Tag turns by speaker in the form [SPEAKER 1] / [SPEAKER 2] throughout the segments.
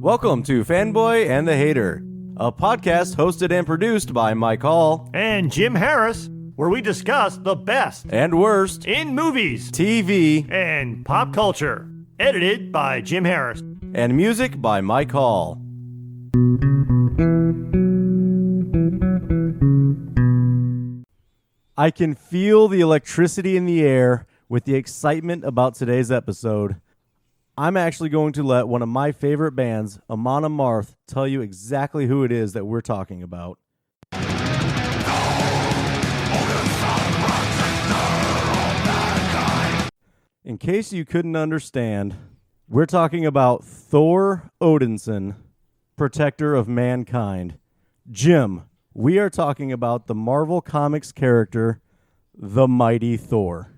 [SPEAKER 1] Welcome to Fanboy and the Hater, a podcast hosted and produced by Mike Hall
[SPEAKER 2] and Jim Harris, where we discuss the best
[SPEAKER 1] and worst
[SPEAKER 2] in movies,
[SPEAKER 1] TV,
[SPEAKER 2] and pop culture. Edited by Jim Harris.
[SPEAKER 1] And music by Mike Hall. I can feel the electricity in the air with the excitement about today's episode. I'm actually going to let one of my favorite bands, Amon Amarth, tell you exactly who it is that we're talking about. In case you couldn't understand, we're talking about Thor Odinson, protector of mankind. Jim, we are talking about the Marvel Comics character, the Mighty Thor.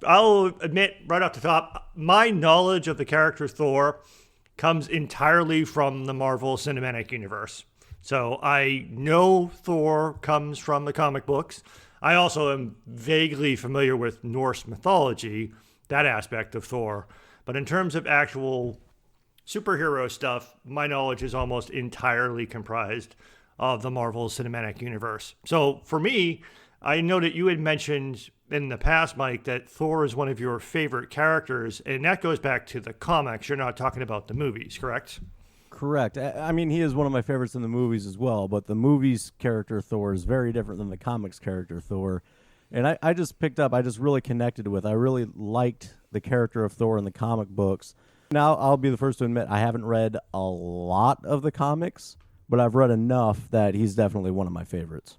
[SPEAKER 2] I'll admit right off the top, my knowledge of the character Thor comes entirely from the Marvel Cinematic Universe. So I know Thor comes from the comic books. I also am vaguely familiar with Norse mythology, that aspect of Thor. But in terms of actual superhero stuff, my knowledge is almost entirely comprised of the Marvel Cinematic Universe. So for me, I know that you had mentioned in the past, Mike, that Thor is one of your favorite characters, and that goes back to the comics. You're not talking about the movies, correct?
[SPEAKER 1] Correct. I mean, he is one of my favorites in the movies as well, but the movies character Thor is very different than the comics character Thor. And I just really connected with, I really liked the character of Thor in the comic books. Now, I'll be the first to admit, I haven't read a lot of the comics, but I've read enough that he's definitely one of my favorites.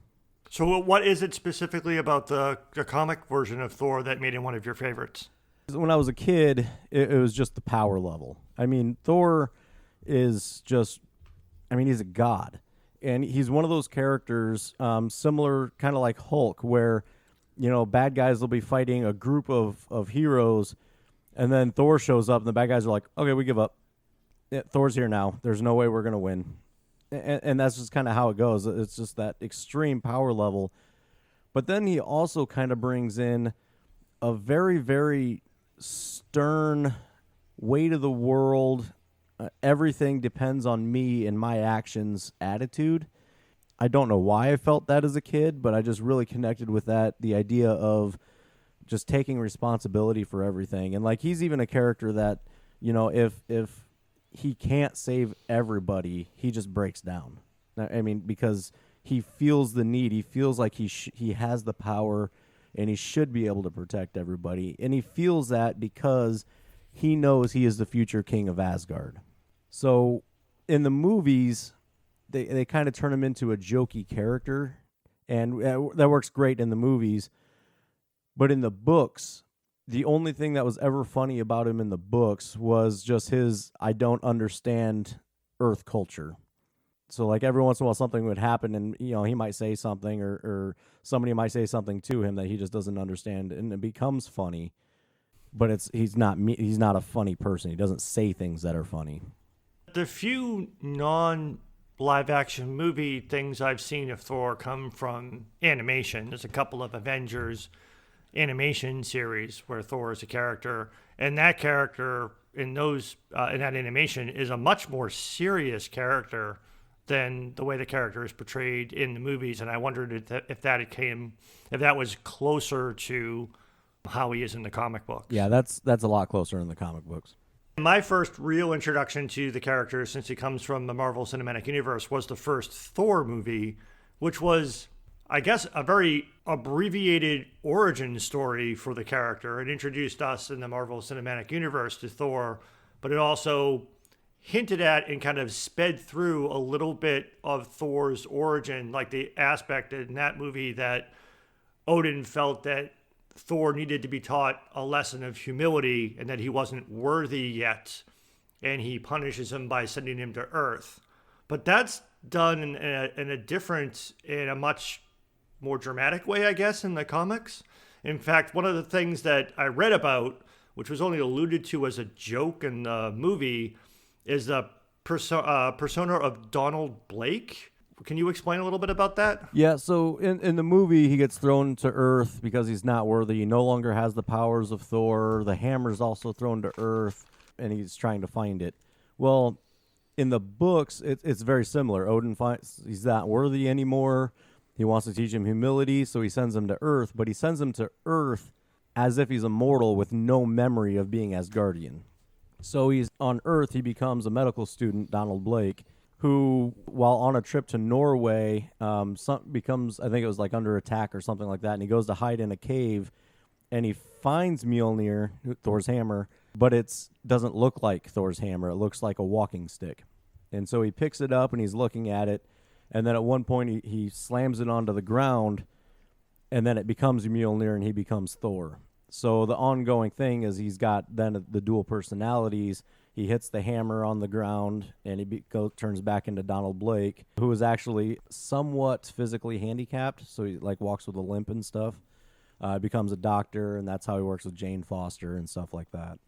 [SPEAKER 2] So what is it specifically about the comic version of Thor that made him one of your favorites?
[SPEAKER 1] When I was a kid, it was just the power level. I mean, Thor is just, he's a god. And he's one of those characters, similar kind of like Hulk, where, bad guys will be fighting a group of heroes, and then Thor shows up, and the bad guys are like, okay, we give up. Yeah, Thor's here now. There's no way we're going to win. And that's just kind of how it goes. It's just that extreme power level. But then he also kind of brings in a very, very stern weight of the world. Everything depends on me and my actions attitude. I don't know why I felt that as a kid, but I just really connected with that. The idea of just taking responsibility for everything. And like, he's even a character that, if he can't save everybody, he just breaks down. I mean, because he feels the need. He feels like he has the power, and he should be able to protect everybody. And he feels that because he knows he is the future king of Asgard. So in the movies, they kind of turn him into a jokey character, and that works great in the movies. But in the books, the only thing that was ever funny about him in the books was just his, I don't understand Earth culture. So like every once in a while something would happen, and he might say something, or somebody might say something to him that he just doesn't understand, and it becomes funny. But he's not a funny person. He doesn't say things that are funny.
[SPEAKER 2] The few non-live action movie things I've seen of Thor come from animation. There's a couple of Avengers animation series where Thor is a character, and that character in that animation is a much more serious character than the way the character is portrayed in the movies. And I wondered if that was closer to how he is in the comic books.
[SPEAKER 1] Yeah, that's a lot closer in the comic books.
[SPEAKER 2] My first real introduction to the character, since he comes from the Marvel Cinematic Universe, was the first Thor movie, which was, I guess, a very abbreviated origin story for the character. It introduced us in the Marvel Cinematic Universe to Thor, but it also hinted at and kind of sped through a little bit of Thor's origin, like the aspect in that movie that Odin felt that Thor needed to be taught a lesson of humility and that he wasn't worthy yet, and he punishes him by sending him to Earth. But that's done in a much more dramatic way, I guess, in the comics. In fact, one of the things that I read about which was only alluded to as a joke in the movie, is the persona of Donald Blake. Can you explain a little bit about that?
[SPEAKER 1] Yeah, so in the movie, he gets thrown to Earth because he's not worthy. He no longer has the powers of Thor. The hammer's also thrown to Earth, and he's trying to find it. Well, in the books, it's very similar. Odin finds he's not worthy anymore. He wants to teach him humility, so he sends him to Earth, but he sends him to Earth as if he's immortal with no memory of being Asgardian. So he's on Earth, he becomes a medical student, Donald Blake, who, while on a trip to Norway, becomes, I think it was like under attack or something like that, and he goes to hide in a cave, and he finds Mjolnir, Thor's hammer, but it doesn't look like Thor's hammer. It looks like a walking stick. And so he picks it up, and he's looking at it, and then at one point he slams it onto the ground, and then it becomes Mjolnir, and he becomes Thor. So the ongoing thing is he's got then the dual personalities. He hits the hammer on the ground, and he turns back into Donald Blake, who is actually somewhat physically handicapped, so he like walks with a limp and stuff. Becomes a doctor, and that's how he works with Jane Foster and stuff like that.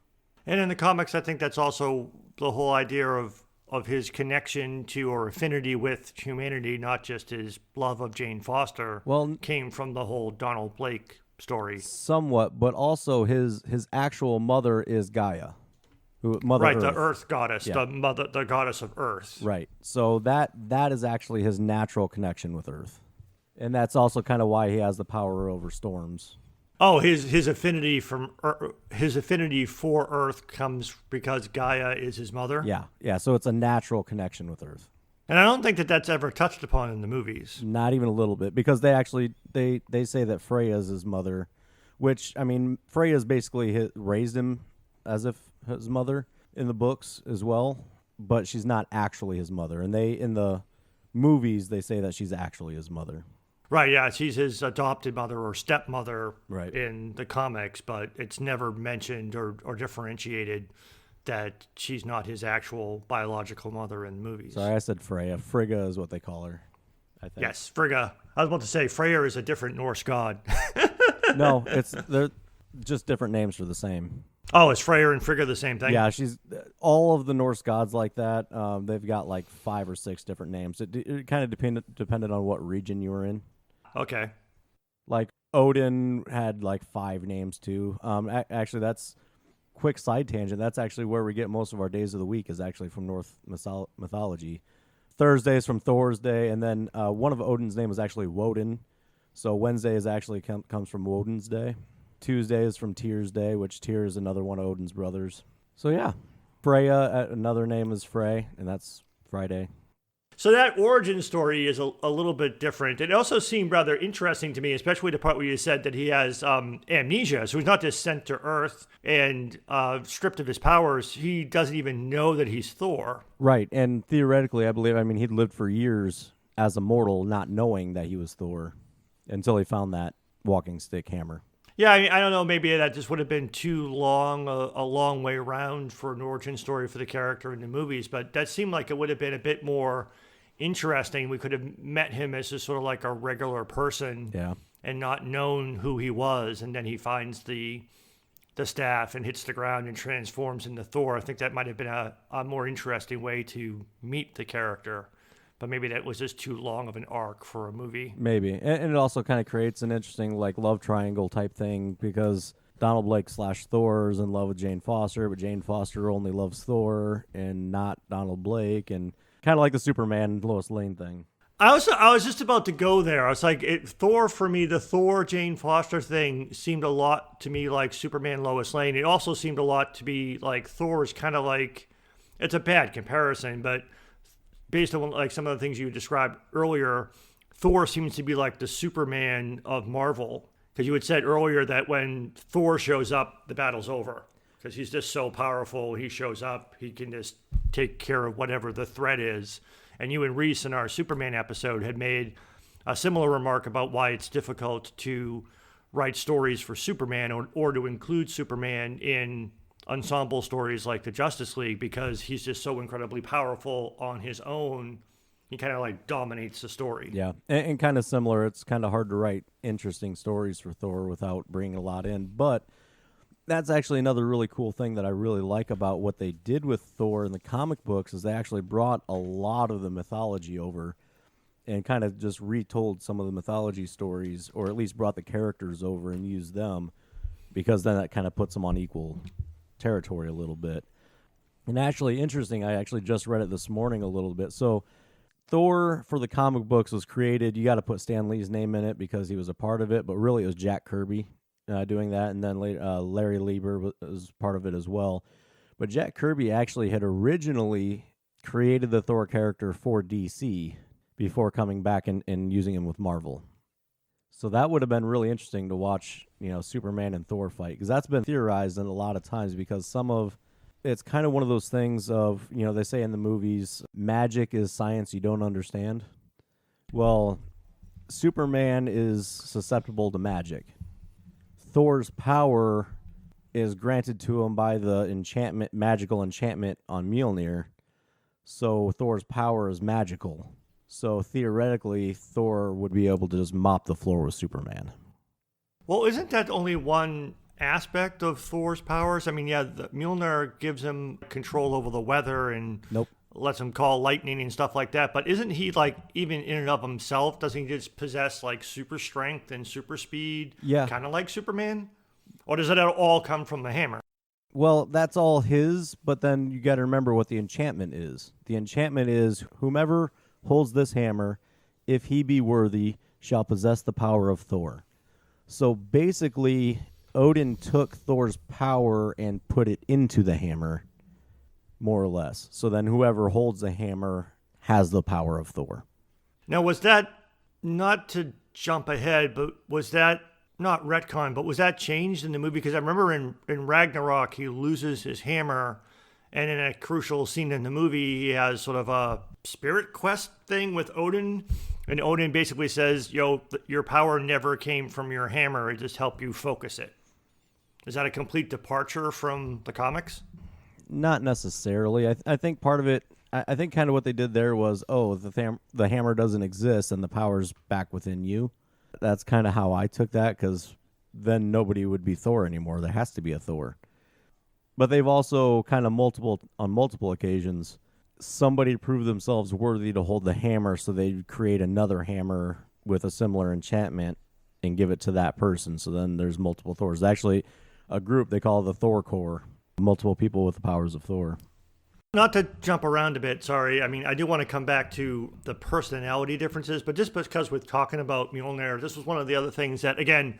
[SPEAKER 2] And in the comics, I think that's also the whole idea of his connection to or affinity with humanity, not just his love of Jane Foster, came from the whole Donald Blake story.
[SPEAKER 1] Somewhat, but also his actual mother is Gaia. Mother
[SPEAKER 2] right,
[SPEAKER 1] Earth.
[SPEAKER 2] The Earth goddess, yeah. the goddess of Earth.
[SPEAKER 1] Right. So that is actually his natural connection with Earth. And that's also kind of why he has the power over storms.
[SPEAKER 2] Oh, his affinity for Earth comes because Gaia is his mother?
[SPEAKER 1] Yeah. So it's a natural connection with Earth.
[SPEAKER 2] And I don't think that's ever touched upon in the movies.
[SPEAKER 1] Not even a little bit, because they actually they say that Freya's his mother, which, I mean, Freya's basically raised him as if his mother in the books as well, but she's not actually his mother. And in the movies, they say that she's actually his mother.
[SPEAKER 2] Right, yeah, she's his adopted mother or stepmother
[SPEAKER 1] right.
[SPEAKER 2] in the comics, but it's never mentioned or differentiated that she's not his actual biological mother in the movies.
[SPEAKER 1] Sorry, I said Freya. Frigga is what they call her, I think.
[SPEAKER 2] Yes, Frigga. I was about to say Freyr is a different Norse god.
[SPEAKER 1] No, they're just different names for the same.
[SPEAKER 2] Oh, is Freyr and Frigga the same thing?
[SPEAKER 1] Yeah, she's all of the Norse gods like that. They've got like 5 or 6 different names. It kind of depended on what region you were in.
[SPEAKER 2] Okay.
[SPEAKER 1] Like Odin had like 5 names too. Actually, that's quick side tangent. That's actually where we get most of our days of the week, is actually from Norse mythology. Thursday is from Thor's Day, and then one of Odin's name is actually Woden. So Wednesday is actually comes from Woden's Day. Tuesday is from Tyr's Day, which Tyr is another one of Odin's brothers. So yeah, Freya, another name is Frey, and that's Friday.
[SPEAKER 2] So that origin story is a little bit different. It also seemed rather interesting to me, especially the part where you said that he has amnesia. So he's not just sent to Earth and stripped of his powers. He doesn't even know that he's Thor.
[SPEAKER 1] Right, and theoretically, I believe, he'd lived for years as a mortal, not knowing that he was Thor, until he found that walking stick hammer.
[SPEAKER 2] Yeah, I don't know, maybe that just would have been too long, a long way around for an origin story for the character in the movies, but that seemed like it would have been a bit more interesting. We could have met him as just sort of like a regular person, and not known who he was, and then he finds the staff and hits the ground and transforms into Thor. I think that might have been a more interesting way to meet the character. But maybe that was just too long of an arc for a movie.
[SPEAKER 1] Maybe. And it also kind of creates an interesting like love triangle type thing, because Donald Blake / Thor is in love with Jane Foster, but Jane Foster only loves Thor and not Donald Blake, and kind of like the Superman Lois Lane thing.
[SPEAKER 2] I was just about to go there. I was like, Thor, for me, the Thor Jane Foster thing seemed a lot to me like Superman Lois Lane. It also seemed a lot to be like Thor is kind of like, it's a bad comparison, but based on like some of the things you described earlier, Thor seems to be like the Superman of Marvel. Because you had said earlier that when Thor shows up, the battle's over. Because he's just so powerful. He shows up, he can just take care of whatever the threat is. And you and Reese in our Superman episode had made a similar remark about why it's difficult to write stories for Superman or to include Superman in ensemble stories like the Justice League, because he's just so incredibly powerful on his own. He kind of like dominates the story.
[SPEAKER 1] Yeah, and kind of similar. It's kind of hard to write interesting stories for Thor without bringing a lot in. But That's actually another really cool thing that I really like about what they did with Thor in the comic books is they actually brought a lot of the mythology over and kind of just retold some of the mythology stories, or at least brought the characters over and used them, because then that kind of puts them on equal territory a little bit. And actually, interesting, I actually just read it this morning a little bit. So Thor for the comic books was created, you got to put Stan Lee's name in it because he was a part of it, but really it was Jack Kirby doing that, and then later, Larry Lieber was part of it as well. But Jack Kirby actually had originally created the Thor character for DC before coming back and using him with Marvel. So that would have been really interesting to watch, Superman and Thor fight, because that's been theorized in a lot of times, because it's kind of one of those things of, they say in the movies, magic is science you don't understand. Well, Superman is susceptible to magic. Thor's power is granted to him by the magical enchantment on Mjolnir. So Thor's power is magical. So theoretically, Thor would be able to just mop the floor with Superman.
[SPEAKER 2] Well, isn't that only one aspect of Thor's powers? I mean, yeah, the Mjolnir gives him control over the weather and
[SPEAKER 1] Nope.
[SPEAKER 2] lets him call lightning and stuff like that. But isn't he, even in and of himself, doesn't he just possess, super strength and super speed?
[SPEAKER 1] Yeah.
[SPEAKER 2] Kind of like Superman? Or does it all come from the hammer?
[SPEAKER 1] Well, that's all his, but then you got to remember what the enchantment is. The enchantment is, whomever holds this hammer, if he be worthy, shall possess the power of Thor. So basically, Odin took Thor's power and put it into the hammer, more or less. So then whoever holds the hammer has the power of Thor.
[SPEAKER 2] Now, was that, not to jump ahead, but was that, not retcon, but was that changed in the movie? Because I remember in Ragnarok, he loses his hammer, and in a crucial scene in the movie, he has sort of a spirit quest thing with Odin, and Odin basically says, your power never came from your hammer, it just helped you focus it. Is that a complete departure from the comics?
[SPEAKER 1] Not necessarily. I think part of it, I think kind of what they did there was, the hammer doesn't exist and the power's back within you. That's kind of how I took that, because then nobody would be Thor anymore. There has to be a Thor. But they've also kind of on multiple occasions, somebody proved themselves worthy to hold the hammer, so they'd create another hammer with a similar enchantment and give it to that person. So then there's multiple Thors. Actually, a group they call the Thor Corps, multiple people with the powers of Thor.
[SPEAKER 2] Not to jump around a bit, sorry. I mean, I do want to come back to the personality differences, but just because we're talking about Mjolnir, this was one of the other things that, again,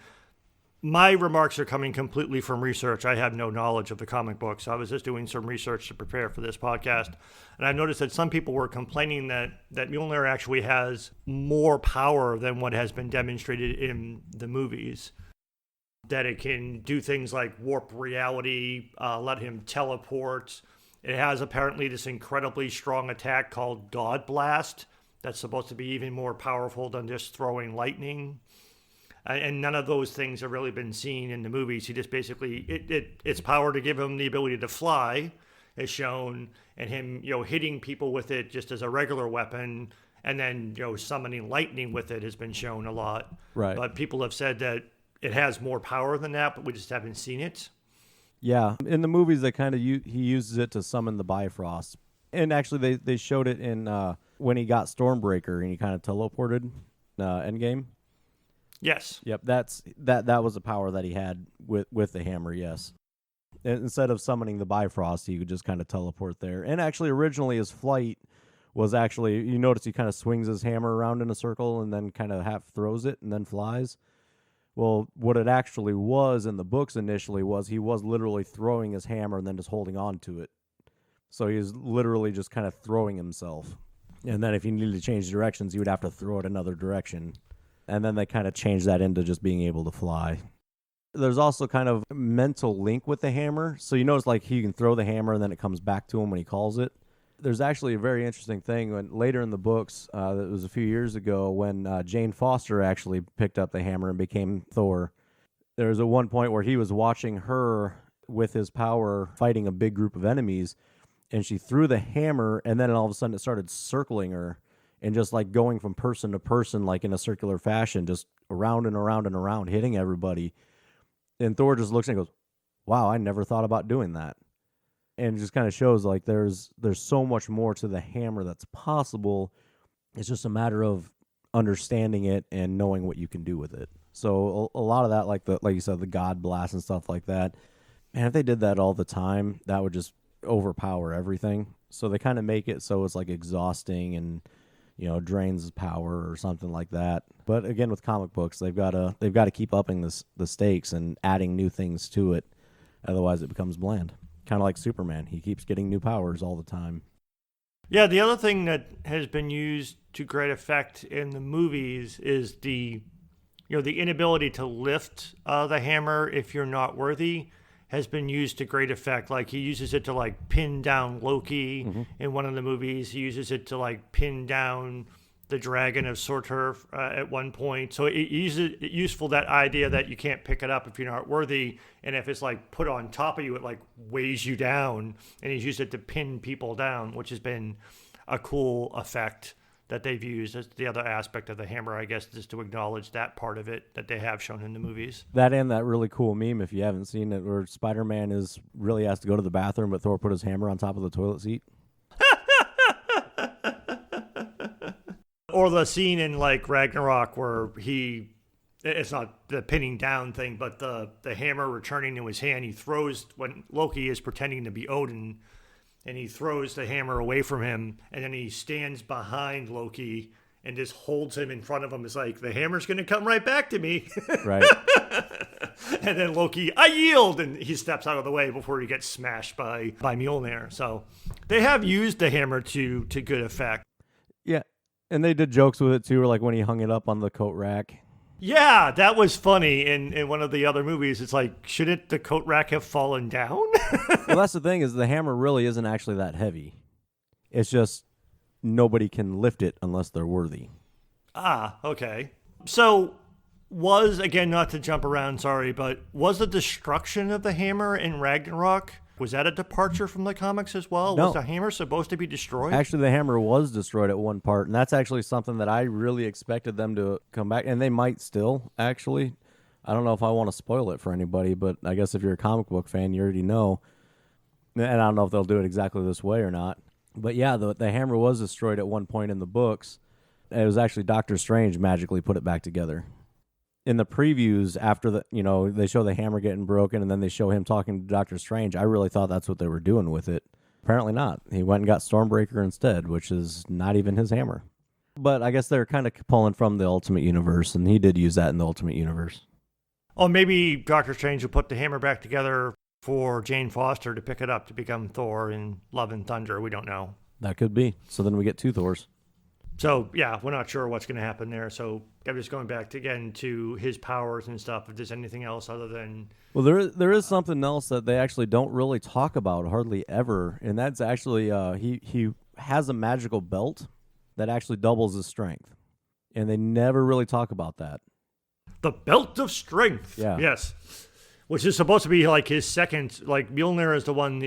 [SPEAKER 2] my remarks are coming completely from research. I have no knowledge of the comic books. I was just doing some research to prepare for this podcast. And I noticed that some people were complaining that Mjolnir actually has more power than what has been demonstrated in the movies. That it can do things like warp reality, let him teleport. It has apparently this incredibly strong attack called God Blast that's supposed to be even more powerful than just throwing lightning. And none of those things have really been seen in the movies. He just basically, its power to give him the ability to fly is shown, and him, hitting people with it just as a regular weapon, and then, summoning lightning with it has been shown a lot.
[SPEAKER 1] Right.
[SPEAKER 2] But people have said that it has more power than that, but we just haven't seen it.
[SPEAKER 1] Yeah, in the movies, they kind of he uses it to summon the Bifrost, and actually they showed it in when he got Stormbreaker and he kind of teleported Endgame.
[SPEAKER 2] Yes.
[SPEAKER 1] Yep, that was a power that he had with the hammer. Yes, and instead of summoning the Bifrost, he could just kind of teleport there. And actually, originally his flight was actually, you notice he kind of swings his hammer around in a circle and then kind of half throws it and then flies. Well, what it actually was in the books initially was he was literally throwing his hammer and then just holding on to it. So he was literally just kind of throwing himself. And then if he needed to change directions, he would have to throw it another direction. And then they kind of changed that into just being able to fly. There's also kind of a mental link with the hammer. So you notice he can throw the hammer and then it comes back to him when he calls it. There's actually a very interesting thing when later in the books, that was a few years ago, when Jane Foster actually picked up the hammer and became Thor. There was at one point where he was watching her with his power fighting a big group of enemies, and she threw the hammer, and then all of a sudden it started circling her and just going from person to person in a circular fashion, just around and around and around, hitting everybody. And Thor just looks and goes, wow, I never thought about doing that. And it just kind of shows like there's so much more to the hammer that's possible. It's just a matter of understanding it and knowing what you can do with it. So a lot of that, like you said, the God blast and stuff like that. Man, if they did that all the time, that would just overpower everything. So they kind of make it so it's like exhausting and drains power or something like that. But again, with comic books, they've got to keep upping the stakes and adding new things to it. Otherwise, it becomes bland. Kind of like Superman, he keeps getting new powers all the time.
[SPEAKER 2] Yeah, the other thing that has been used to great effect in the movies is the inability to lift the hammer if you're not worthy has been used to great effect. Like he uses it to like pin down Loki in one of the movies. He uses it to like pin down the dragon of Surtur at one point. So it uses useful that idea that you can't pick it up if you're not worthy, and if it's like put on top of you, it like weighs you down. And he's used it to pin people down, which has been a cool effect that they've used. That's the other aspect of the hammer, I guess, just to acknowledge that part of it that they have shown in the movies.
[SPEAKER 1] That and that really cool meme, if you haven't seen it, where Spider-Man really has to go to the bathroom, but Thor put his hammer on top of the toilet seat.
[SPEAKER 2] Or the scene in like Ragnarok where it's not the pinning down thing, but the hammer returning to his hand, he throws when Loki is pretending to be Odin, and he throws the hammer away from him, and then he stands behind Loki and just holds him in front of him. It's like, the hammer's going to come right back to me.
[SPEAKER 1] Right.
[SPEAKER 2] And then Loki, I yield, and he steps out of the way before he gets smashed by Mjolnir. So they have used the hammer to good effect.
[SPEAKER 1] Yeah, and they did jokes with it too, like when he hung it up on the coat rack.
[SPEAKER 2] Yeah, that was funny. In one of the other movies, it's like, shouldn't the coat rack have fallen down?
[SPEAKER 1] Well, that's the thing, is the hammer really isn't actually that heavy. It's just nobody can lift it unless they're worthy.
[SPEAKER 2] Ah, okay. So again, not to jump around, sorry, but was the destruction of the hammer in Ragnarok, was that a departure from the comics as well?
[SPEAKER 1] No.
[SPEAKER 2] Was the hammer supposed to be destroyed?
[SPEAKER 1] Actually, the hammer was destroyed at one part, and that's actually something that I really expected them to come back, and they might still, actually. I don't know if I want to spoil it for anybody, but I guess if you're a comic book fan, you already know. And I don't know if they'll do it exactly this way or not. But yeah, the hammer was destroyed at one point in the books. It was actually Doctor Strange magically put it back together. In the previews, after they show the hammer getting broken and then they show him talking to Doctor Strange, I really thought that's what they were doing with it. Apparently not. He went and got Stormbreaker instead, which is not even his hammer. But I guess they're kind of pulling from the Ultimate Universe, and he did use that in the Ultimate Universe.
[SPEAKER 2] Oh, maybe Doctor Strange will put the hammer back together for Jane Foster to pick it up to become Thor in Love and Thunder. We don't know.
[SPEAKER 1] That could be. So then we get two Thors.
[SPEAKER 2] So, yeah, we're not sure what's going to happen there. So I'm just going back again to his powers and stuff. If there's anything else other than...
[SPEAKER 1] Well, there is something else that they actually don't really talk about hardly ever, and that's actually he has a magical belt that actually doubles his strength, and they never really talk about that.
[SPEAKER 2] The Belt of Strength.
[SPEAKER 1] Yeah.
[SPEAKER 2] Yes. Which is supposed to be like his second, like Mjolnir is the one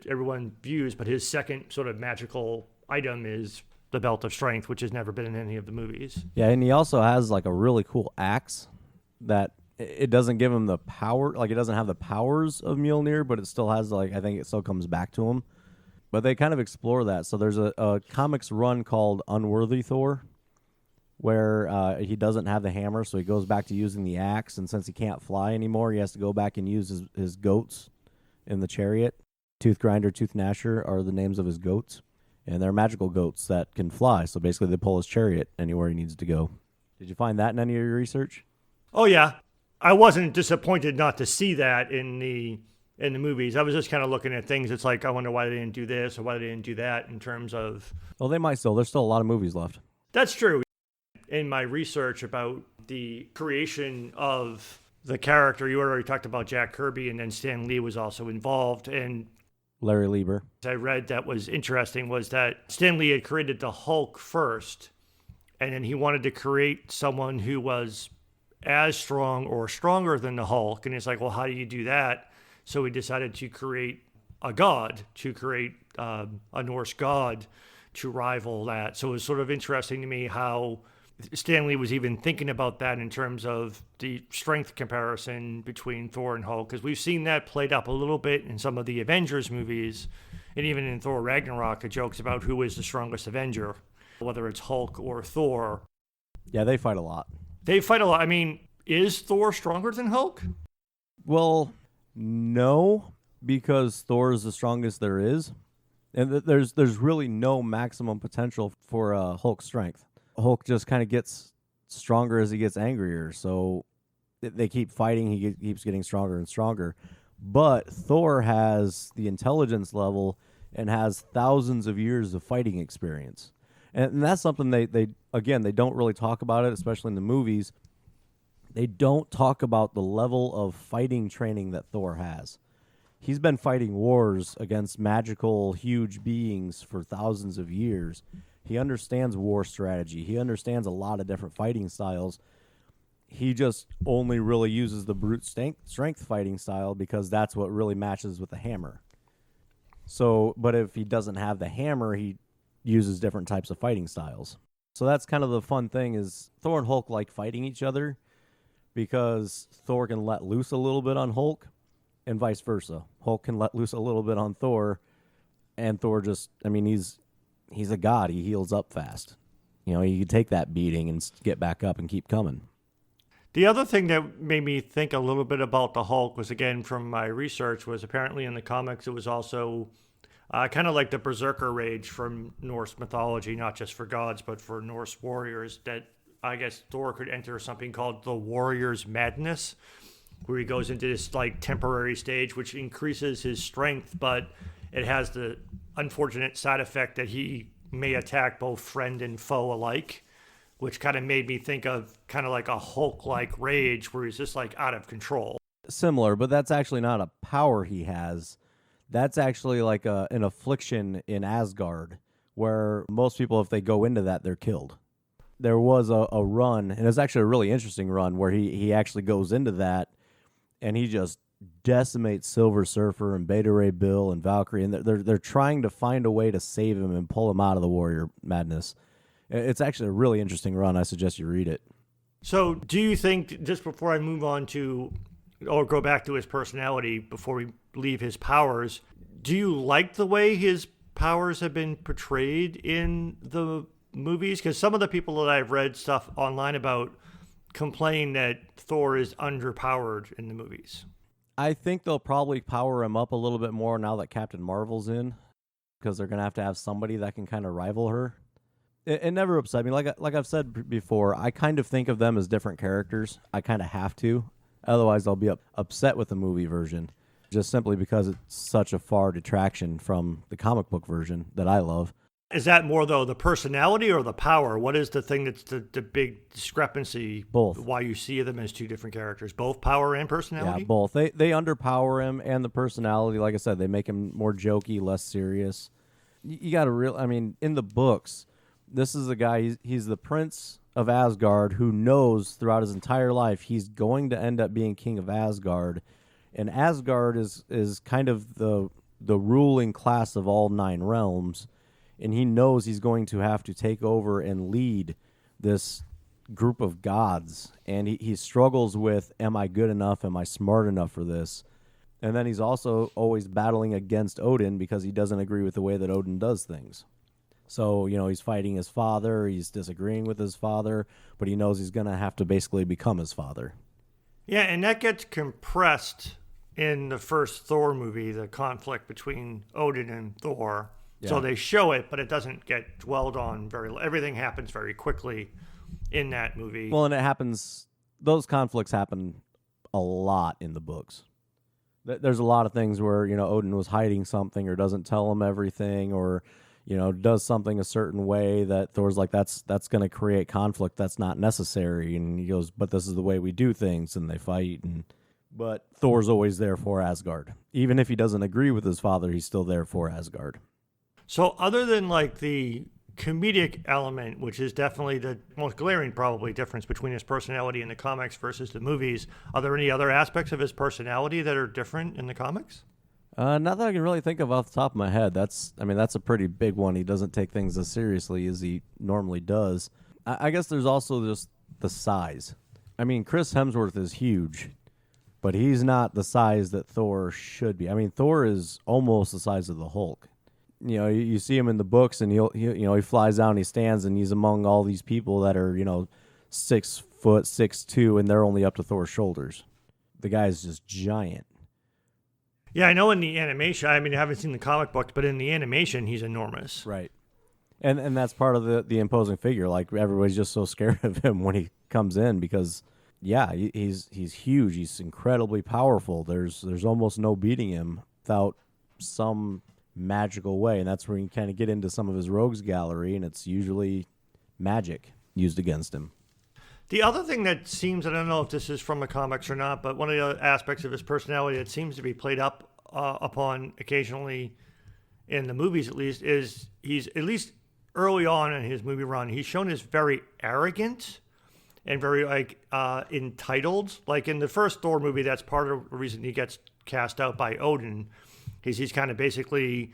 [SPEAKER 2] everyone views, but his second sort of magical item is the Belt of Strength, which has never been in any of the movies.
[SPEAKER 1] Yeah, and he also has like a really cool axe that it doesn't give him the power, like it doesn't have the powers of Mjolnir, but it still has I think it still comes back to him. But they kind of explore that. So there's a comics run called Unworthy Thor, where he doesn't have the hammer, so he goes back to using the axe, and since he can't fly anymore, he has to go back and use his goats in the chariot. Tooth Grinder, Tooth Gnasher are the names of his goats, and they're magical goats that can fly, so basically they pull his chariot anywhere he needs to go. Did you find that in any of your research?
[SPEAKER 2] Oh, yeah. I wasn't disappointed not to see that in the movies. I was just kind of looking at things. It's like, I wonder why they didn't do this or why they didn't do that in terms of...
[SPEAKER 1] Well, they might still. There's still a lot of movies left.
[SPEAKER 2] That's true. In my research about the creation of the character, you already talked about Jack Kirby, and then Stan Lee was also involved. And
[SPEAKER 1] Larry Lieber.
[SPEAKER 2] I read that was interesting was that Stan Lee had created the Hulk first, and then he wanted to create someone who was as strong or stronger than the Hulk. And it's like, well, how do you do that? So he decided to create a god, to create a Norse god to rival that. So it was sort of interesting to me how Stan Lee was even thinking about that in terms of the strength comparison between Thor and Hulk, because we've seen that played up a little bit in some of the Avengers movies, and even in Thor Ragnarok, the jokes about who is the strongest Avenger, whether it's Hulk or Thor.
[SPEAKER 1] Yeah, they fight a lot.
[SPEAKER 2] They fight a lot. I mean, is Thor stronger than Hulk?
[SPEAKER 1] Well, no, because Thor is the strongest there is. And there's really no maximum potential for Hulk's strength. Hulk just kind of gets stronger as he gets angrier. So they keep fighting. He keeps getting stronger and stronger. But Thor has the intelligence level and has thousands of years of fighting experience. And that's something they don't really talk about it, especially in the movies. They don't talk about the level of fighting training that Thor has. He's been fighting wars against magical, huge beings for thousands of years. He understands war strategy. He understands a lot of different fighting styles. He just only really uses the brute strength fighting style because that's what really matches with the hammer. So, but if he doesn't have the hammer, he uses different types of fighting styles. So that's kind of the fun thing is Thor and Hulk like fighting each other because Thor can let loose a little bit on Hulk and vice versa. Hulk can let loose a little bit on Thor, and Thor just, I mean, he's a god. He heals up fast. You know, he can take that beating and get back up and keep coming.
[SPEAKER 2] The other thing that made me think a little bit about the Hulk was, again, from my research, was apparently in the comics it was also kind of like the Berserker Rage from Norse mythology, not just for gods, but for Norse warriors, that I guess Thor could enter something called the Warrior's Madness, where he goes into this like temporary stage, which increases his strength, but it has the unfortunate side effect that he may attack both friend and foe alike, which kind of made me think of kind of like a Hulk-like rage where he's just like out of control.
[SPEAKER 1] Similar, but that's actually not a power he has. That's actually like an affliction in Asgard, where most people, if they go into that, they're killed. There was a run, and it's actually a really interesting run, where he actually goes into that, and he just decimates Silver Surfer and Beta Ray Bill and Valkyrie, and they're trying to find a way to save him and pull him out of the Warrior Madness. It's actually a really interesting run. I suggest you read it.
[SPEAKER 2] So do you think, just before I move on to, or go back to his personality before we leave his powers, do you like the way his powers have been portrayed in the movies? Because some of the people that I've read stuff online about complain that Thor is underpowered in the movies.
[SPEAKER 1] I think they'll probably power him up a little bit more now that Captain Marvel's in, because they're going to have somebody that can kind of rival her. It never upset me. Like I've said before, I kind of think of them as different characters. I kind of have to. Otherwise, I'll be upset with the movie version, just simply because it's such a far detraction from the comic book version that I love.
[SPEAKER 2] Is that more, though, the personality or the power? What is the thing that's the big discrepancy?
[SPEAKER 1] Both.
[SPEAKER 2] Why you see them as two different characters? Both power and personality?
[SPEAKER 1] Yeah, both. They underpower him, and the personality, like I said, they make him more jokey, less serious. You got to I mean, in the books, this is a guy, he's the prince of Asgard who knows throughout his entire life he's going to end up being king of Asgard. And Asgard is kind of the ruling class of all 9 realms. And he knows he's going to have to take over and lead this group of gods. And he struggles with, am I good enough? Am I smart enough for this? And then he's also always battling against Odin because he doesn't agree with the way that Odin does things. So, you know, he's fighting his father, he's disagreeing with his father, but he knows he's going to have to basically become his father.
[SPEAKER 2] Yeah, and that gets compressed in the first Thor movie, the conflict between Odin and Thor. Yeah. So they show it, but it doesn't get dwelled on everything happens very quickly in that movie.
[SPEAKER 1] Well, and it happens, those conflicts happen a lot in the books. There's a lot of things where, you know, Odin was hiding something or doesn't tell him everything, or, you know, does something a certain way that Thor's like, that's going to create conflict. That's not necessary. And he goes, but this is the way we do things. And they fight. But Thor's always there for Asgard. Even if he doesn't agree with his father, he's still there for Asgard.
[SPEAKER 2] So other than like the comedic element, which is definitely the most glaring probably difference between his personality in the comics versus the movies, are there any other aspects of his personality that are different in the comics?
[SPEAKER 1] Not that I can really think of off the top of my head. That's a pretty big one. He doesn't take things as seriously as he normally does. I guess there's also just the size. I mean, Chris Hemsworth is huge, but he's not the size that Thor should be. I mean, Thor is almost the size of the Hulk. You know, you see him in the books, and he flies down, he stands, and he's among all these people that are 6', 6'2", and they're only up to Thor's shoulders. The guy's just giant.
[SPEAKER 2] Yeah, I know in the animation, I mean, I haven't seen the comic books, but in the animation, he's enormous.
[SPEAKER 1] Right. And that's part of the imposing figure. Like, everybody's just so scared of him when he comes in because, yeah, he's huge. He's incredibly powerful. There's almost no beating him without some magical way. And that's where you kind of get into some of his rogues gallery, and it's usually magic used against him.
[SPEAKER 2] The other thing that seems, I don't know if this is from the comics or not, but one of the other aspects of his personality that seems to be played up upon occasionally in the movies, at least, is he's, at least early on in his movie run, he's shown as very arrogant and very entitled. Like in the first Thor movie, that's part of the reason he gets cast out by Odin. He's kind of basically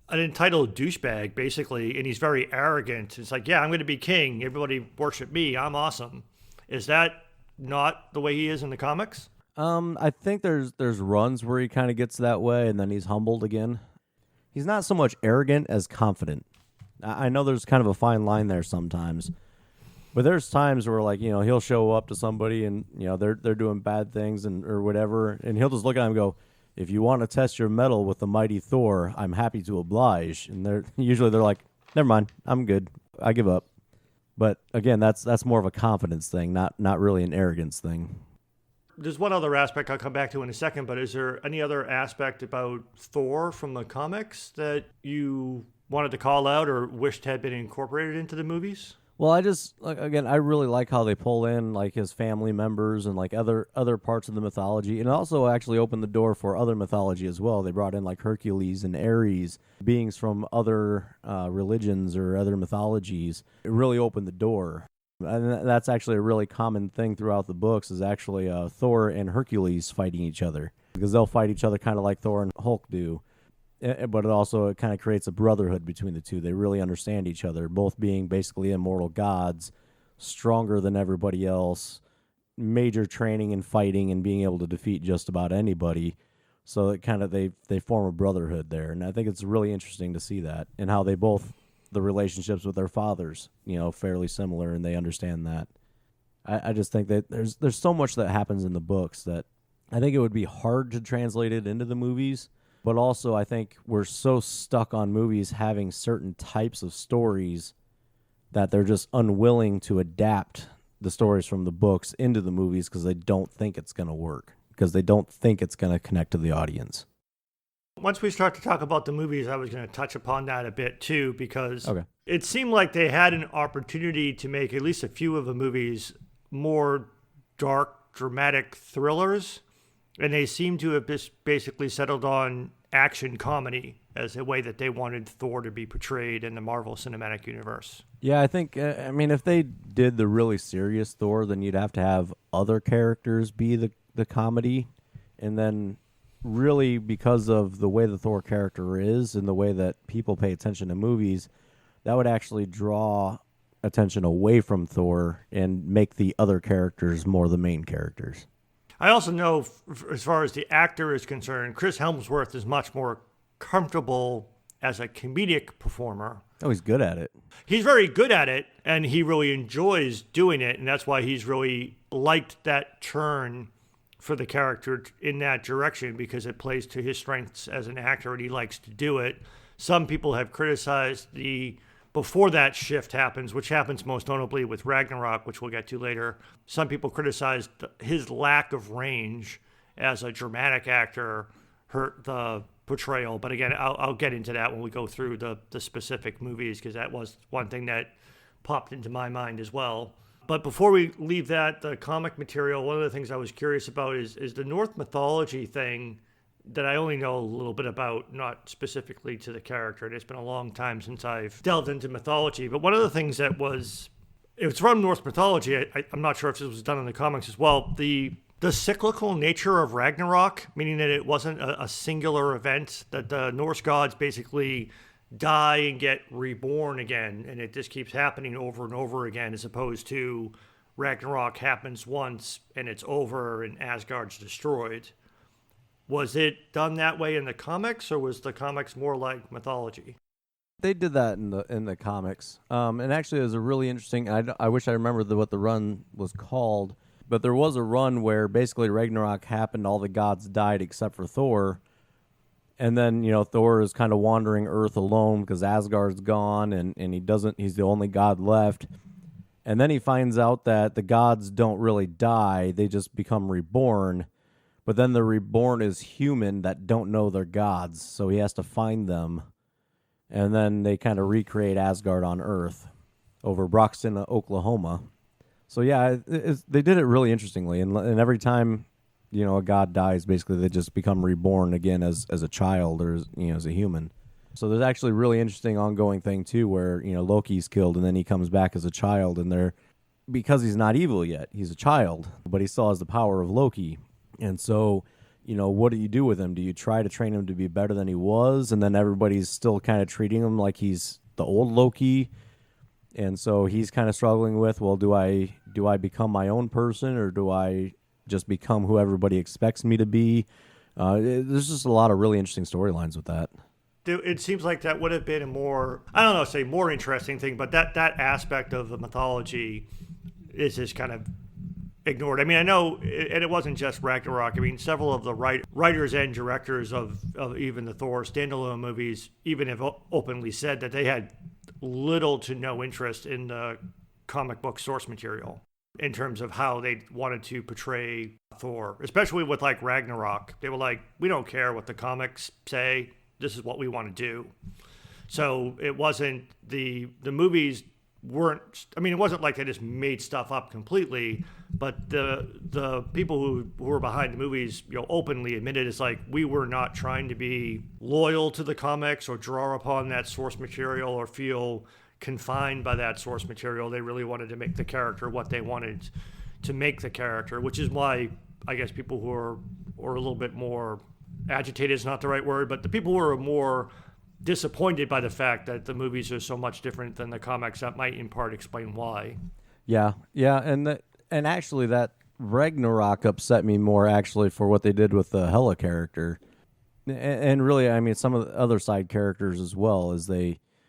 [SPEAKER 2] an entitled douchebag, basically, and he's very arrogant. It's like, yeah, I'm going to be king. Everybody worship me. I'm awesome. Is that not the way he is in the comics?
[SPEAKER 1] I think there's runs where he kind of gets that way, and then he's humbled again. He's not so much arrogant as confident. I know there's kind of a fine line there sometimes, but there's times where, like, he'll show up to somebody and they're doing bad things or whatever, and he'll just look at him and go, "If you want to test your mettle with the mighty Thor, I'm happy to oblige." And they're like, "Never mind, I'm good. I give up." But again, that's more of a confidence thing, not really an arrogance thing.
[SPEAKER 2] There's one other aspect I'll come back to in a second, but is there any other aspect about Thor from the comics that you wanted to call out or wished had been incorporated into the movies?
[SPEAKER 1] Well, I really like how they pull in like his family members and like other parts of the mythology, and also actually opened the door for other mythology as well. They brought in like Hercules and Ares, beings from other religions or other mythologies. It really opened the door, and that's actually a really common thing throughout the books. Is actually Thor and Hercules fighting each other, because they'll fight each other kind of like Thor and Hulk do. But it kind of creates a brotherhood between the two. They really understand each other, both being basically immortal gods, stronger than everybody else, major training and fighting and being able to defeat just about anybody. So it kind of they form a brotherhood there, and I think it's really interesting to see that and how they both the relationships with their fathers, fairly similar, and they understand that. I just think that there's so much that happens in the books that I think it would be hard to translate it into the movies. But also, I think we're so stuck on movies having certain types of stories that they're just unwilling to adapt the stories from the books into the movies because they don't think it's going to work, because they don't think it's going to connect to the audience.
[SPEAKER 2] Once we start to talk about the movies, I was going to touch upon that a bit too, because
[SPEAKER 1] It
[SPEAKER 2] seemed like they had an opportunity to make at least a few of the movies more dark, dramatic thrillers. And they seem to have just basically settled on action comedy as a way that they wanted Thor to be portrayed in the Marvel Cinematic Universe.
[SPEAKER 1] Yeah, I think, if they did the really serious Thor, then you'd have to have other characters be the comedy. And then really, because of the way the Thor character is and the way that people pay attention to movies, that would actually draw attention away from Thor and make the other characters more the main characters.
[SPEAKER 2] I also know, as far as the actor is concerned, Chris Hemsworth is much more comfortable as a comedic performer.
[SPEAKER 1] Oh, he's good at it.
[SPEAKER 2] He's very good at it, and he really enjoys doing it, and that's why he's really liked that turn for the character in that direction, because it plays to his strengths as an actor, and he likes to do it. Some people have criticized before that shift happens, which happens most notably with Ragnarok, which we'll get to later, some people criticized his lack of range as a dramatic actor hurt the portrayal. But again, I'll get into that when we go through the specific movies, because that was one thing that popped into my mind as well. But before we leave the comic material, one of the things I was curious about is the Norse mythology thing that I only know a little bit about, not specifically to the character. And it's been a long time since I've delved into mythology. But one of the things it was from Norse mythology. I'm not sure if this was done in the comics as well. The cyclical nature of Ragnarok, meaning that it wasn't a singular event, that the Norse gods basically die and get reborn again, and it just keeps happening over and over again, as opposed to Ragnarok happens once and it's over and Asgard's destroyed. Was it done that way in the comics, or was the comics more like mythology?
[SPEAKER 1] They did that in the comics, and actually it was a really interesting. I wish I remembered what the run was called, but there was a run where basically Ragnarok happened, all the gods died except for Thor, and then Thor is kind of wandering Earth alone because Asgard's gone, and he's the only god left, and then he finds out that the gods don't really die; they just become reborn. But then the reborn is human that don't know they're gods, so he has to find them. And then they kind of recreate Asgard on Earth over Broxton, Oklahoma. So yeah, they did it really interestingly. And every time, a god dies, basically they just become reborn again as a child or as a human. So there's actually a really interesting ongoing thing too, where Loki's killed and then he comes back as a child, and because he's not evil yet, he's a child, but he still has the power of Loki. And so, what do you do with him? Do you try to train him to be better than he was? And then everybody's still kind of treating him like he's the old Loki. And so he's kind of struggling with, well, do I become my own person, or do I just become who everybody expects me to be? There's just a lot of really interesting storylines with that.
[SPEAKER 2] It seems like that would have been a more, I don't know, say more interesting thing, but that aspect of the mythology is just kind of ignored. I mean, I know, and it wasn't just Ragnarok. I mean, several of the writers and directors of even the Thor standalone movies even have openly said that they had little to no interest in the comic book source material in terms of how they wanted to portray Thor, especially with like Ragnarok. They were like, we don't care what the comics say. This is what we want to do. So it wasn't the movies weren't, I mean, it wasn't like they just made stuff up completely, but the people who were behind the movies, openly admitted it's like, we were not trying to be loyal to the comics or draw upon that source material or feel confined by that source material. They really wanted to make the character what they wanted to make the character, which is why I guess people who are a little bit more agitated is not the right word, but the people who are more disappointed by the fact that the movies are so much different than the comics, that might in part explain why.
[SPEAKER 1] Yeah, and actually that Ragnarok upset me more actually for what they did with the Hela character, and really, I mean, some of the other side characters as well.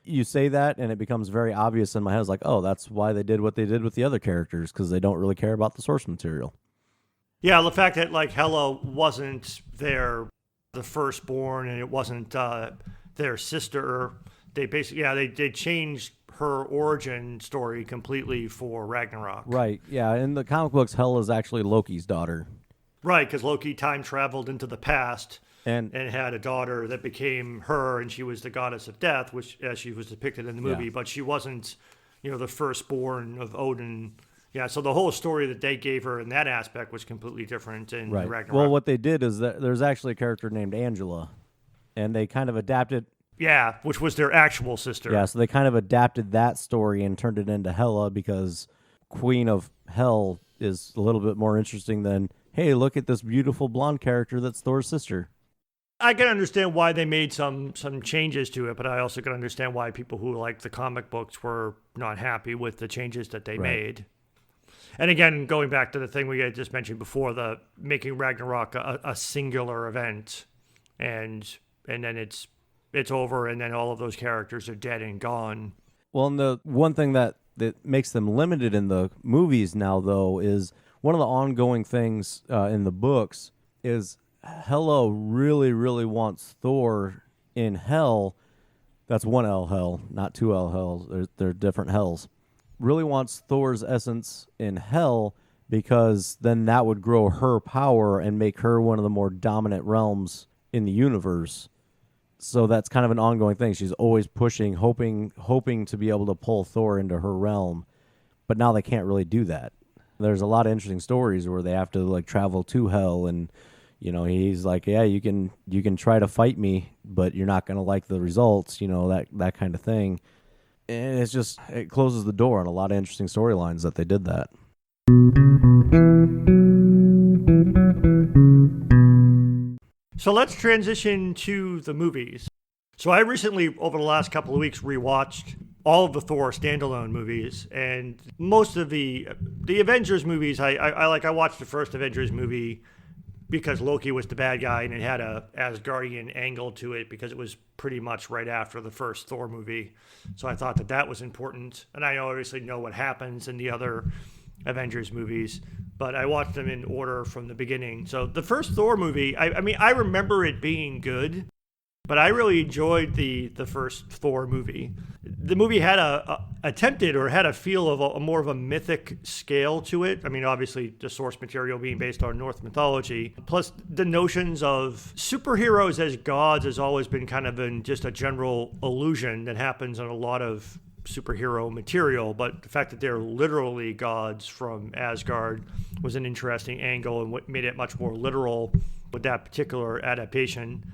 [SPEAKER 1] You say that and it becomes very obvious in my head. It's like, oh, that's why they did what they did with the other characters, because they don't really care about the source material.
[SPEAKER 2] Yeah, the fact that like Hela wasn't the firstborn, and it wasn't their sister. They basically, they changed her origin story completely for Ragnarok.
[SPEAKER 1] Right, yeah. In the comic books, Hela is actually Loki's daughter.
[SPEAKER 2] Right, because Loki time traveled into the past and had a daughter that became her, and she was the goddess of death, which as she was depicted in the movie, but she wasn't, the firstborn of Odin. Yeah, so the whole story that they gave her in that aspect was completely different in Ragnarok.
[SPEAKER 1] Well, what they did is that there's actually a character named Angela, and they kind of adapted.
[SPEAKER 2] Yeah, which was their actual sister.
[SPEAKER 1] Yeah, so they kind of adapted that story and turned it into Hela, because Queen of Hell is a little bit more interesting than, hey, look at this beautiful blonde character that's Thor's sister.
[SPEAKER 2] I can understand why they made some changes to it, but I also can understand why people who like the comic books were not happy with the changes that they made. And again, going back to the thing we had just mentioned before, the making Ragnarok a singular event, and then it's over, and then all of those characters are dead and gone.
[SPEAKER 1] Well, and the one thing that makes them limited in the movies now, though, is one of the ongoing things in the books is Hela really, really wants Thor in Hell. That's one L Hell, not two L Hells. They're different hells. Really wants Thor's essence in Hell, because then that would grow her power and make her one of the more dominant realms in the universe. So that's kind of an ongoing thing. She's always pushing, hoping to be able to pull Thor into her realm. But now they can't really do that. There's a lot of interesting stories where they have to like travel to Hell, and he's like, yeah, you can try to fight me, but you're not going to like the results, that kind of thing. And it closes the door on a lot of interesting storylines that they did that. So
[SPEAKER 2] let's transition to the movies. So I recently, over the last couple of weeks, rewatched all of the Thor standalone movies, and most of the Avengers movies. I watched the first Avengers movie because Loki was the bad guy, and it had a Asgardian angle to it because it was pretty much right after the first Thor movie. So I thought that was important, and I obviously know what happens in the other Avengers movies, but I watched them in order from the beginning. So the first Thor movie, I mean, I remember it being good, but I really enjoyed the first Thor movie. The movie had had a feel of a more of a mythic scale to it. I mean, obviously the source material being based on Norse mythology, plus the notions of superheroes as gods has always been kind of just a general illusion that happens in a lot of superhero material, but the fact that they're literally gods from Asgard was an interesting angle and what made it much more literal with that particular adaptation.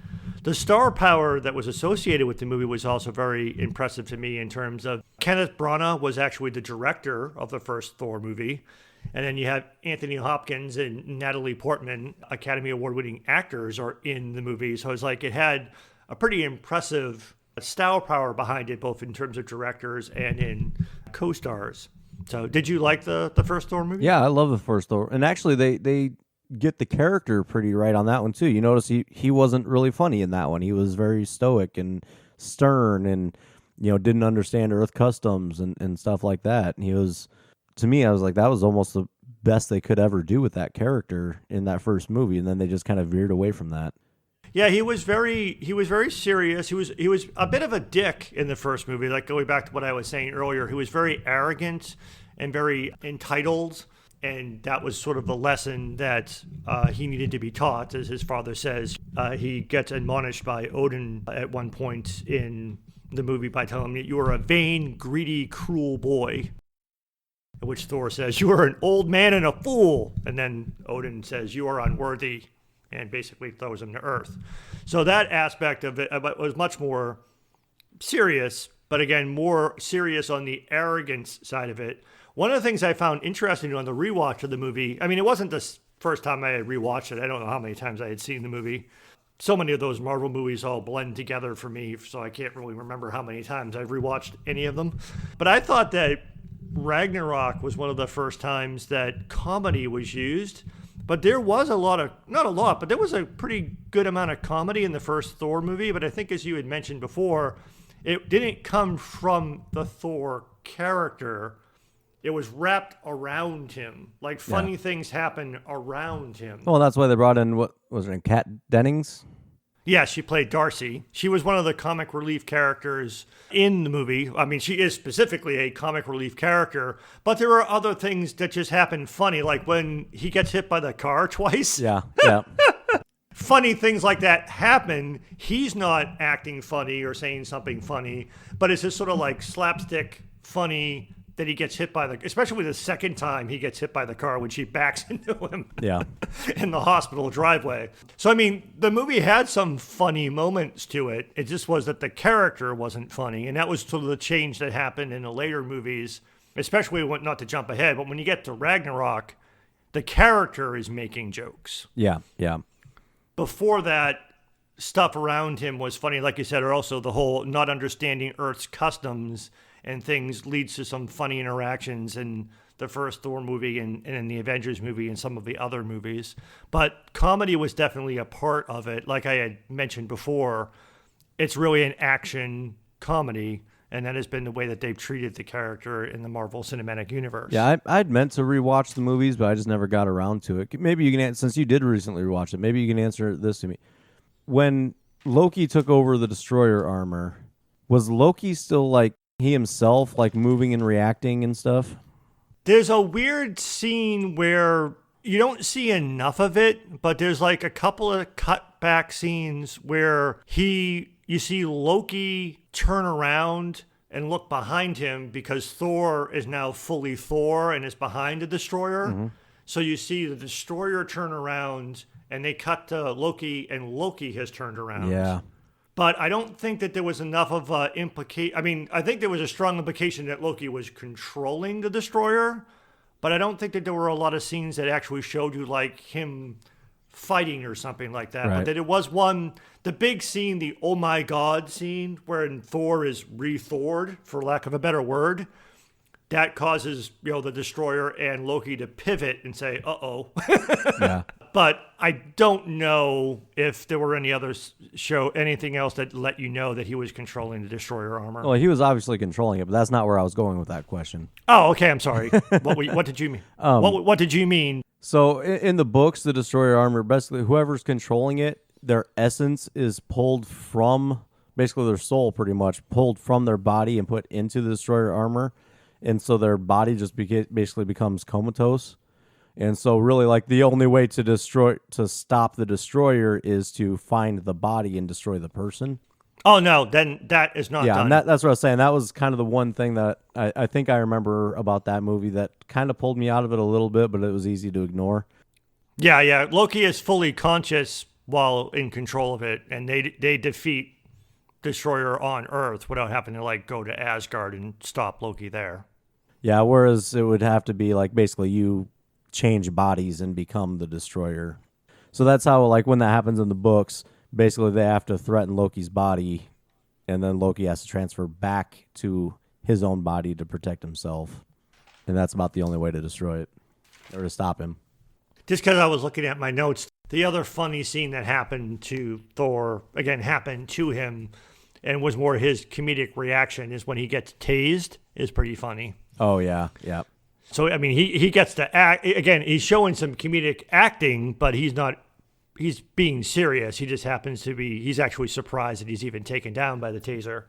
[SPEAKER 2] The star power that was associated with the movie was also very impressive to me in terms of Kenneth Branagh was actually the director of the first Thor movie. And then you have Anthony Hopkins and Natalie Portman, Academy Award-winning actors, are in the movie. So it's like it had a pretty impressive style power behind it, both in terms of directors and in co-stars. So did you like the first Thor movie?
[SPEAKER 1] Yeah, I love the first Thor. And actually, they get the character pretty right on that one, too. You notice he wasn't really funny in that one. He was very stoic and stern and, didn't understand Earth customs and stuff like that. And he was, to me, I was like, that was almost the best they could ever do with that character in that first movie. And then they just kind of veered away from that.
[SPEAKER 2] Yeah, he was very serious. He was a bit of a dick in the first movie, like going back to what I was saying earlier. He was very arrogant and very entitled, and that was sort of the lesson that he needed to be taught, as his father says. He gets admonished by Odin at one point in the movie by telling him that you are a vain, greedy, cruel boy. In which Thor says, "You are an old man and a fool," and then Odin says, "You are unworthy," and basically throws him to earth. So that aspect of it was much more serious, but again, more serious on the arrogance side of it. One of the things I found interesting on the rewatch of the movie, I mean, it wasn't the first time I had rewatched it. I don't know how many times I had seen the movie. So many of those Marvel movies all blend together for me, so I can't really remember how many times I've rewatched any of them. But I thought that Ragnarok was one of the first times that comedy was used. But there was not a lot, but there was a pretty good amount of comedy in the first Thor movie. But I think, as you had mentioned before, it didn't come from the Thor character. It was wrapped around him. Like funny things happen around him.
[SPEAKER 1] Well, that's why they brought in, what was her name, Kat Dennings?
[SPEAKER 2] Yeah, she played Darcy. She was one of the comic relief characters in the movie. I mean, she is specifically a comic relief character, but there are other things that just happen funny, like when he gets hit by the car twice.
[SPEAKER 1] Yeah.
[SPEAKER 2] Funny things like that happen. He's not acting funny or saying something funny, but it's just sort of like slapstick funny that he gets hit by especially the second time he gets hit by the car when she backs into him in the hospital driveway. So, I mean, the movie had some funny moments to it. It just was that the character wasn't funny. And that was sort of the change that happened in the later movies, especially not to jump ahead, but when you get to Ragnarok, the character is making jokes.
[SPEAKER 1] Yeah.
[SPEAKER 2] Before that, stuff around him was funny, like you said, or also the whole not understanding Earth's customs and things leads to some funny interactions in the first Thor movie and in the Avengers movie and some of the other movies. But comedy was definitely a part of it. Like I had mentioned before, it's really an action comedy, and that has been the way that they've treated the character in the Marvel Cinematic Universe.
[SPEAKER 1] Yeah, I'd meant to rewatch the movies, but I just never got around to it. Maybe you can, since you did recently rewatch it, maybe you can answer this to me. When Loki took over the Destroyer armor, was Loki still like he himself, like moving and reacting and stuff?
[SPEAKER 2] There's a weird scene where you don't see enough of it, but there's like a couple of cutback scenes where you see Loki turn around and look behind him because Thor is now fully Thor and is behind the Destroyer. Mm-hmm. So you see the Destroyer turn around and they cut to Loki and Loki has turned around.
[SPEAKER 1] Yeah.
[SPEAKER 2] But I don't think that there was enough of implication. I mean, I think there was a strong implication that Loki was controlling the Destroyer, but I don't think that there were a lot of scenes that actually showed you like him fighting or something like that.
[SPEAKER 1] Right.
[SPEAKER 2] But that it was the big scene, the oh my god scene, wherein Thor is re-Thored, for lack of a better word. That causes, the Destroyer and Loki to pivot and say, uh-oh.
[SPEAKER 1] Yeah.
[SPEAKER 2] But I don't know if there were anything else that let you know that he was controlling the Destroyer armor.
[SPEAKER 1] Well, he was obviously controlling it, but that's not where I was going with that question.
[SPEAKER 2] Oh, okay. I'm sorry. What did you mean? What did you mean?
[SPEAKER 1] So in the books, the Destroyer armor, basically whoever's controlling it, their essence is pulled from, basically their soul pretty much, pulled from their body and put into the Destroyer armor. And so their body just basically becomes comatose. And so really like the only way to stop the Destroyer is to find the body and destroy the person.
[SPEAKER 2] Oh, no, then that is not done.
[SPEAKER 1] Yeah, and that's what I was saying. That was kind of the one thing that I think I remember about that movie that kind of pulled me out of it a little bit, but it was easy to ignore.
[SPEAKER 2] Yeah. Loki is fully conscious while in control of it, and they defeat Destroyer on Earth without having to go to Asgard and stop Loki there.
[SPEAKER 1] Yeah, whereas it would have to be basically you change bodies and become the Destroyer. So that's how when that happens in the books, basically they have to threaten Loki's body, and then Loki has to transfer back to his own body to protect himself. And that's about the only way to destroy it, or to stop him.
[SPEAKER 2] Just because I was looking at my notes, the other funny scene that happened to Thor, again, happened to him, and was more his comedic reaction, is when he gets tased, is pretty funny.
[SPEAKER 1] Oh, yeah.
[SPEAKER 2] So, I mean, he gets to act. Again, he's showing some comedic acting, but he's being serious. He just happens to be, he's actually surprised that he's even taken down by the taser.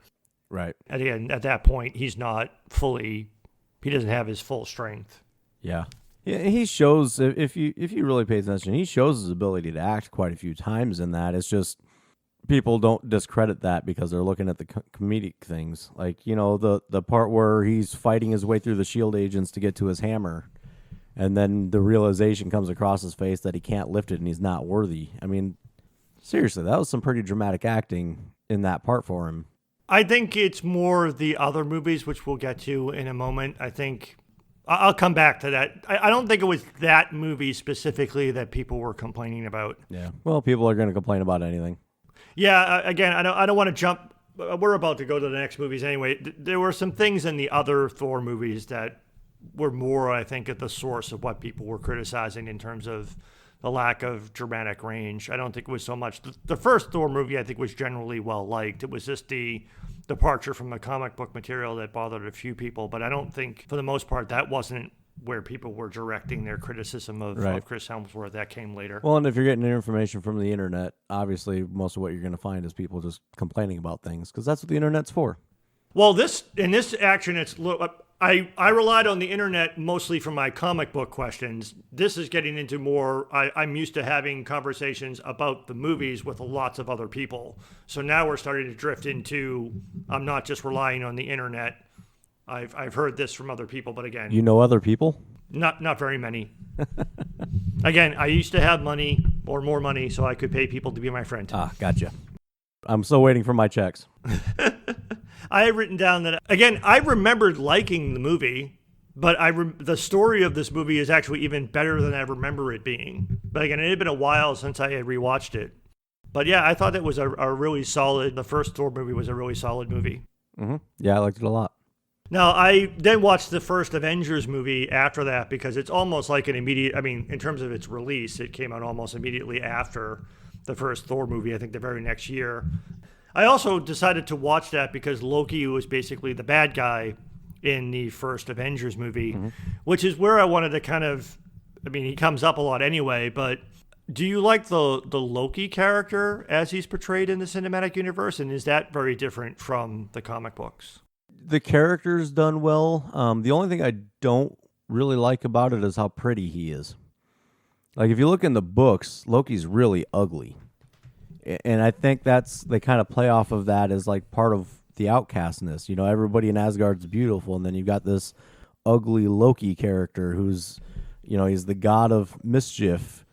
[SPEAKER 1] Right.
[SPEAKER 2] And again, at that point, he doesn't have his full strength.
[SPEAKER 1] Yeah. He shows, if you really pay attention, he shows his ability to act quite a few times in that. It's just people don't discredit that because they're looking at the comedic things. The part where he's fighting his way through the SHIELD agents to get to his hammer, and then the realization comes across his face that he can't lift it and he's not worthy. I mean, seriously, that was some pretty dramatic acting in that part for him.
[SPEAKER 2] I think it's more the other movies, which we'll get to in a moment. I think I'll come back to that. I don't think it was that movie specifically that people were complaining about.
[SPEAKER 1] Yeah. Well, people are going to complain about anything.
[SPEAKER 2] Yeah, again, I don't want to jump. We're about to go to the next movies anyway. There were some things in the other Thor movies that were more, I think, at the source of what people were criticizing in terms of the lack of dramatic range. I don't think it was so much. The first Thor movie, I think, was generally well-liked. It was just the departure from the comic book material that bothered a few people. But I don't think, for the most part, that wasn't where people were directing their criticism of Chris Hemsworth. That came later.
[SPEAKER 1] Well, and if you're getting information from the internet, obviously most of what you're going to find is people just complaining about things, because that's what the internet's for.
[SPEAKER 2] Well, in this action, I relied on the internet mostly for my comic book questions. This is getting into more, I'm used to having conversations about the movies with lots of other people. So now we're starting to drift into, I'm not just relying on the internet. I've heard this from other people, but again...
[SPEAKER 1] You know other people?
[SPEAKER 2] Not very many. Again, I used to have money, or more money, so I could pay people to be my friend.
[SPEAKER 1] Ah, gotcha. I'm still waiting for my checks.
[SPEAKER 2] I had written down that, again, I remembered liking the movie, but the story of this movie is actually even better than I remember it being. But again, it had been a while since I had rewatched it. But yeah, I thought it was a really solid, the first Thor movie was a really solid movie.
[SPEAKER 1] Mm-hmm. Yeah, I liked it a lot.
[SPEAKER 2] Now, I then watched the first Avengers movie after that because it's almost like an immediate, in terms of its release, it came out almost immediately after the first Thor movie, I think the very next year. I also decided to watch that because Loki was basically the bad guy in the first Avengers movie, which is where I wanted to kind of, he comes up a lot anyway, but do you like the Loki character as he's portrayed in the cinematic universe? And is that very different from the comic books?
[SPEAKER 1] The character's done well. The only thing I don't really like about it is how pretty he is. If you look in the books, Loki's really ugly. And I think they kind of play off of that as part of the outcastness. Everybody in Asgard's beautiful, and then you've got this ugly Loki character who's, he's the god of mischief,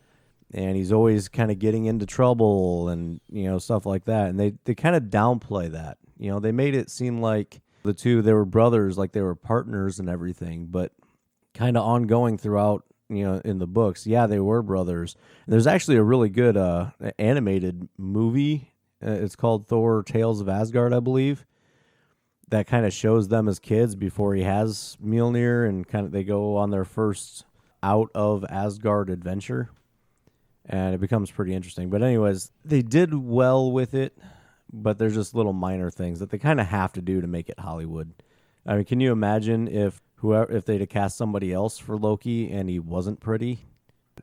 [SPEAKER 1] and he's always kind of getting into trouble and, stuff like that. And they kind of downplay that. They made it seem like they were brothers, like they were partners and everything, but kind of ongoing throughout in the books, yeah, they were brothers. There's actually a really good animated movie. It's called Thor Tales of Asgard, I believe, that kind of shows them as kids before he has Mjolnir, and kind of they go on their first out of Asgard adventure, and it becomes pretty interesting. But anyways, they did well with it, but there's just little minor things that they kind of have to do to make it Hollywood. I mean, can you imagine if they'd have cast somebody else for Loki and he wasn't pretty?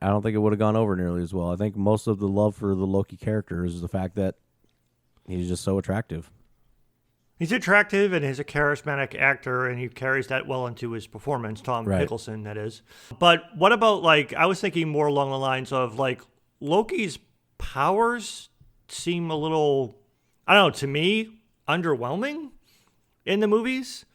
[SPEAKER 1] I don't think it would have gone over nearly as well. I think most of the love for the Loki character is the fact that he's just so attractive.
[SPEAKER 2] He's attractive and he's a charismatic actor, and he carries that well into his performance, Tom Hiddleston, that is. But what about, like, I was thinking more along the lines of, like, Loki's powers seem a little, I don't know, to me, underwhelming in the movies.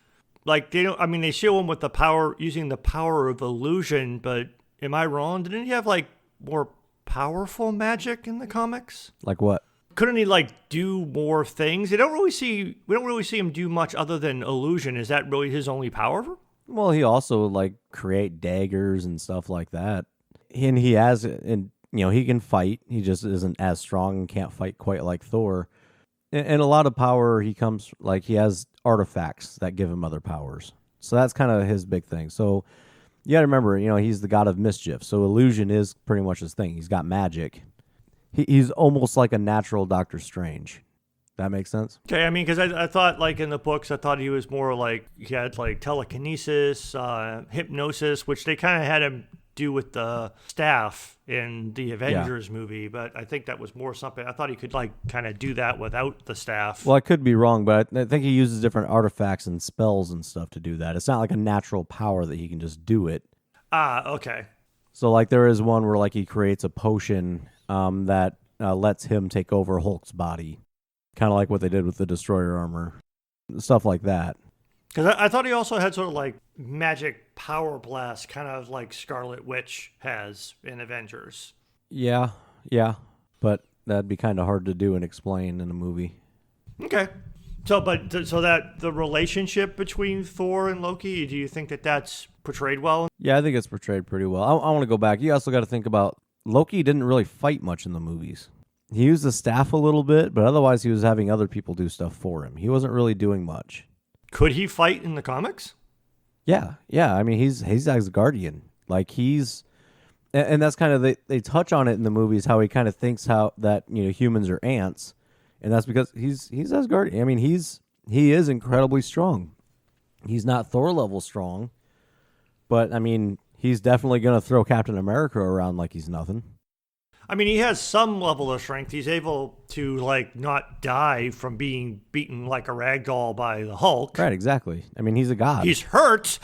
[SPEAKER 2] Like, they show him with the power, using the power of illusion, but am I wrong? Didn't he have, like, more powerful magic in the comics?
[SPEAKER 1] Like what?
[SPEAKER 2] Couldn't he, like, do more things? We don't really see him do much other than illusion. Is that really his only power?
[SPEAKER 1] Well, he also, like, create daggers and stuff like that. And he has, and he can fight. He just isn't as strong and can't fight quite like Thor. And a lot of power, he has artifacts that give him other powers. So that's kind of his big thing. So you got to remember, he's the god of mischief. So illusion is pretty much his thing. He's got magic. He's almost like a natural Doctor Strange. That makes sense?
[SPEAKER 2] Okay, I mean, because I thought, like, in the books, I thought he was more like, he had, like, telekinesis, hypnosis, which they kind of had him do with the staff in the Avengers movie, but I think that was more something, I thought he could, like, kind of do that without the staff.
[SPEAKER 1] Well, I could be wrong, but I think he uses different artifacts and spells and stuff to do that. It's not like a natural power that he can just do it.
[SPEAKER 2] Okay.
[SPEAKER 1] So, like, there is one where, like, he creates a potion that lets him take over Hulk's body. Kind of like what they did with the Destroyer armor. Stuff like that.
[SPEAKER 2] Because I thought he also had sort of like magic power blast, kind of like Scarlet Witch has in Avengers.
[SPEAKER 1] Yeah. But that'd be kind of hard to do and explain in a movie.
[SPEAKER 2] Okay. So that the relationship between Thor and Loki, do you think that that's portrayed well?
[SPEAKER 1] Yeah, I think it's portrayed pretty well. I want to go back. You also got to think about Loki didn't really fight much in the movies. He used the staff a little bit, but otherwise he was having other people do stuff for him. He wasn't really doing much.
[SPEAKER 2] Could he fight in the comics?
[SPEAKER 1] Yeah. I mean, he's Asgardian. Like, and that's kind of, they touch on it in the movies, how he kind of thinks how that, humans are ants, and that's because he's Asgardian. I mean, he is incredibly strong. He's not Thor level strong, but I mean, he's definitely going to throw Captain America around like he's nothing.
[SPEAKER 2] I mean, he has some level of strength. He's able to, like, not die from being beaten like a rag doll by the Hulk.
[SPEAKER 1] Right, exactly. I mean, he's a god.
[SPEAKER 2] He's hurt,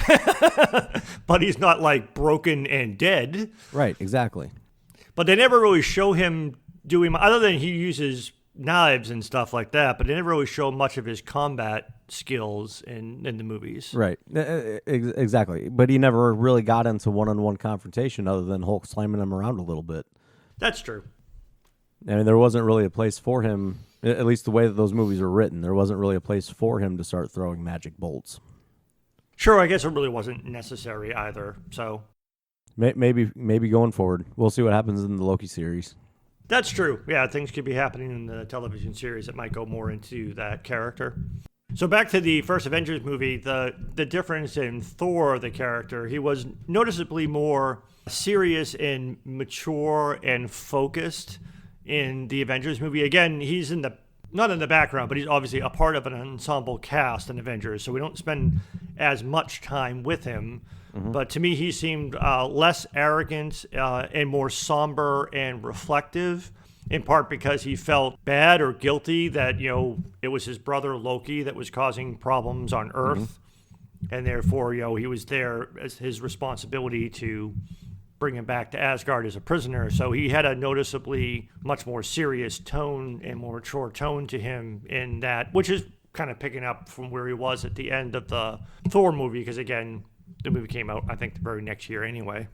[SPEAKER 2] but he's not, like, broken and dead.
[SPEAKER 1] Right, exactly.
[SPEAKER 2] But they never really show him doing, other than he uses knives and stuff like that, but they never really show much of his combat skills in the movies.
[SPEAKER 1] Right, exactly. But he never really got into one-on-one confrontation other than Hulk slamming him around a little bit.
[SPEAKER 2] That's true.
[SPEAKER 1] I mean, there wasn't really a place for him, at least the way that those movies were written, there wasn't really a place for him to start throwing magic bolts.
[SPEAKER 2] Sure, I guess it really wasn't necessary either, so.
[SPEAKER 1] Maybe going forward. We'll see what happens in the Loki series.
[SPEAKER 2] That's true. Yeah, things could be happening in the television series that might go more into that character. So back to the first Avengers movie, the difference in Thor, the character, he was noticeably more serious and mature and focused in the Avengers movie. Again, he's not in the background, but he's obviously a part of an ensemble cast in Avengers, so we don't spend as much time with him. Mm-hmm. But to me, he seemed less arrogant and more somber and reflective, in part because he felt bad or guilty that, it was his brother Loki that was causing problems on Earth. Mm-hmm. And therefore, he was there as his responsibility to bring him back to Asgard as a prisoner. So he had a noticeably much more serious tone and more mature tone to him in that, which is kind of picking up from where he was at the end of the Thor movie, because again, the movie came out, I think, the very next year anyway.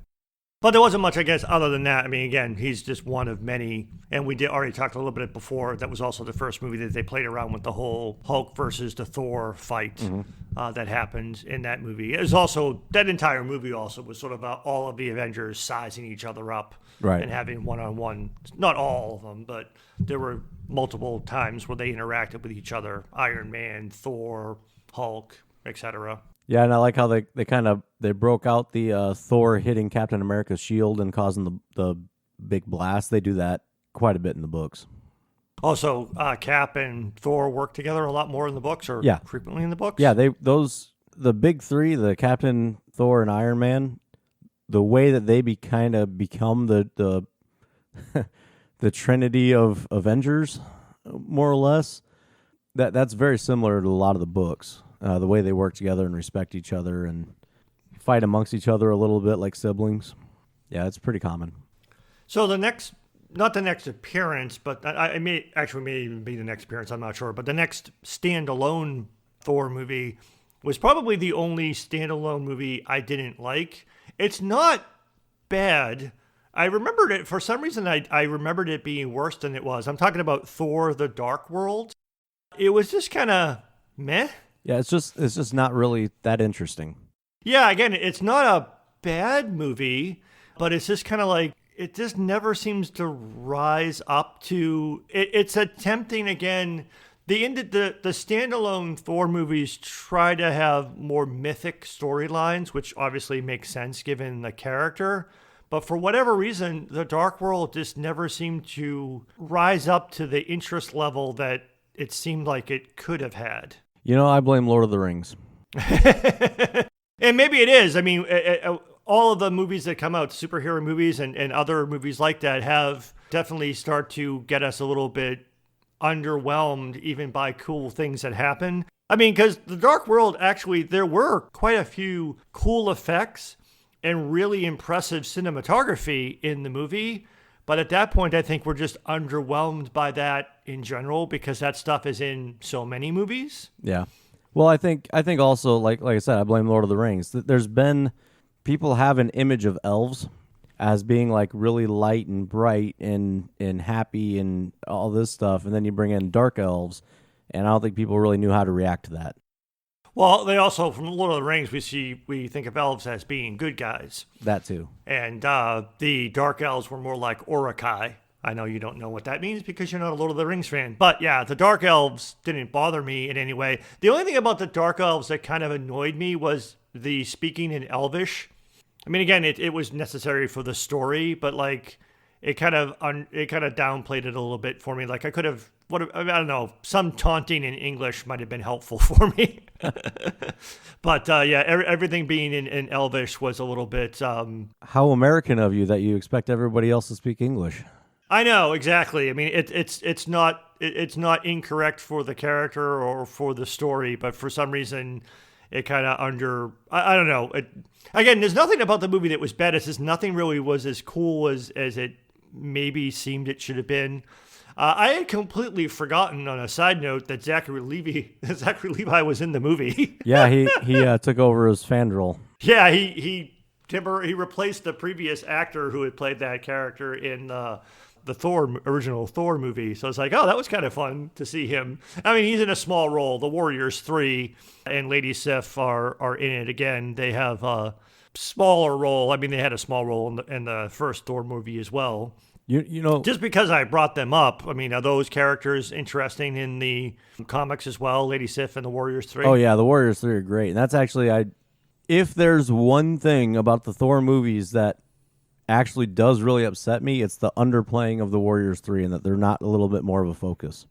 [SPEAKER 2] But there wasn't much, I guess, other than that. I mean, again, he's just one of many. And we did already talked a little bit before. That was also the first movie that they played around with the whole Hulk versus the Thor fight. Mm-hmm. that happened in that movie. It was also, that entire movie also was sort of all of the Avengers sizing each other up
[SPEAKER 1] Right.
[SPEAKER 2] and having one-on-one, not all of them, but there were multiple times where they interacted with each other. Iron Man, Thor, Hulk, etc.
[SPEAKER 1] Yeah, and I like how they broke out the Thor hitting Captain America's shield and causing the big blast. They do that quite a bit in the books.
[SPEAKER 2] Also, Cap and Thor work together a lot more in the books, or
[SPEAKER 1] Yeah.
[SPEAKER 2] frequently in the books.
[SPEAKER 1] Yeah, the big three, the Captain, Thor, and Iron Man, the way that they become the the Trinity of Avengers, more or less, that's very similar to a lot of the books. The way they work together and respect each other and fight amongst each other a little bit like siblings. Yeah, it's pretty common.
[SPEAKER 2] So not the next appearance, but I may even be the next appearance, I'm not sure. But the next standalone Thor movie was probably the only standalone movie I didn't like. It's not bad. I remembered it, for some reason, I remembered it being worse than it was. I'm talking about Thor: The Dark World. It was just kind of meh.
[SPEAKER 1] Yeah, it's just not really that interesting.
[SPEAKER 2] Yeah, again, it's not a bad movie, but it's just kind of like, it just never seems to rise up to it. It's attempting again. The standalone Thor movies try to have more mythic storylines, which obviously makes sense given the character. But for whatever reason, the Dark World just never seemed to rise up to the interest level that it seemed like it could have had.
[SPEAKER 1] You know, I blame Lord of the Rings.
[SPEAKER 2] And maybe it is. I mean, all of the movies that come out, superhero movies and other movies like that, have definitely start to get us a little bit underwhelmed even by cool things that happen. I mean, because the Dark World, actually, there were quite a few cool effects and really impressive cinematography in the movie. But at that point, I think we're just underwhelmed by that in general because that stuff is in so many movies.
[SPEAKER 1] Yeah. Well, I think also, like I said, I blame Lord of the Rings. There's been, people have an image of elves as being like really light and bright and happy and all this stuff, and then you bring in dark elves, and I don't think people really knew how to react to that.
[SPEAKER 2] Well, they also, from Lord of the Rings, we think of elves as being good guys.
[SPEAKER 1] That too.
[SPEAKER 2] And the dark elves were more like Orokai. I know you don't know what that means because you're not a Lord of the Rings fan. But yeah, the dark elves didn't bother me in any way. The only thing about the dark elves that kind of annoyed me was the speaking in Elvish. I mean, again, it was necessary for the story, but like it kind of downplayed it a little bit for me. Like I don't know, some taunting in English might have been helpful for me. But yeah, everything being in Elvish was a little bit.
[SPEAKER 1] How American of you that you expect everybody else to speak English.
[SPEAKER 2] I know, exactly. I mean, it's not incorrect for the character or for the story, but for some reason, it kind of I don't know. Again, there's nothing about the movie that was bad. It's just nothing really was as cool as it maybe seemed it should have been. I had completely forgotten, on a side note, that Zachary Levi was in the movie.
[SPEAKER 1] Yeah, he took over as Fandral.
[SPEAKER 2] Yeah, he replaced the previous actor who had played that character in the original Thor movie. So it's like, oh, that was kind of fun to see him. I mean, he's in a small role. The Warriors 3 and Lady Sif are in it again. They have a smaller role. I mean, they had a small role in the first Thor movie as well.
[SPEAKER 1] You know,
[SPEAKER 2] just because I brought them up, I mean, are those characters interesting in the comics as well? Lady Sif and the Warriors 3?
[SPEAKER 1] Oh yeah, the Warriors 3 are great. And that's actually, if there's one thing about the Thor movies that actually does really upset me, it's the underplaying of the Warriors 3 and that they're not a little bit more of a focus.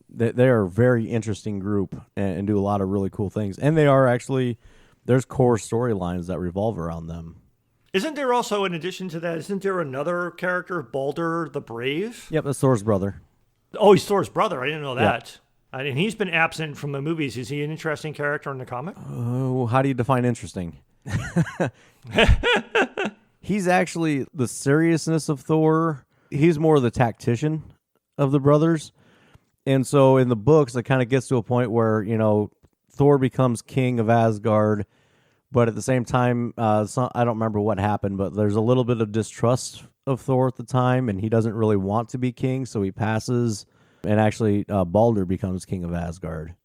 [SPEAKER 1] They are a very interesting group and do a lot of really cool things. And they are actually, there's core storylines that revolve around them.
[SPEAKER 2] Isn't there also, in addition to that, isn't there another character, Balder the Brave?
[SPEAKER 1] Yep, that's Thor's brother.
[SPEAKER 2] Oh, he's Thor's brother. I didn't know that. Yep. And he's been absent from the movies. Is he an interesting character in the comic?
[SPEAKER 1] Oh, how do you define interesting? He's actually the seriousness of Thor. He's more the tactician of the brothers. And so in the books, it kind of gets to a point where, Thor becomes king of Asgard. But at the same time, I don't remember what happened, but there's a little bit of distrust of Thor at the time, and he doesn't really want to be king, so he passes, and actually Balder becomes king of Asgard.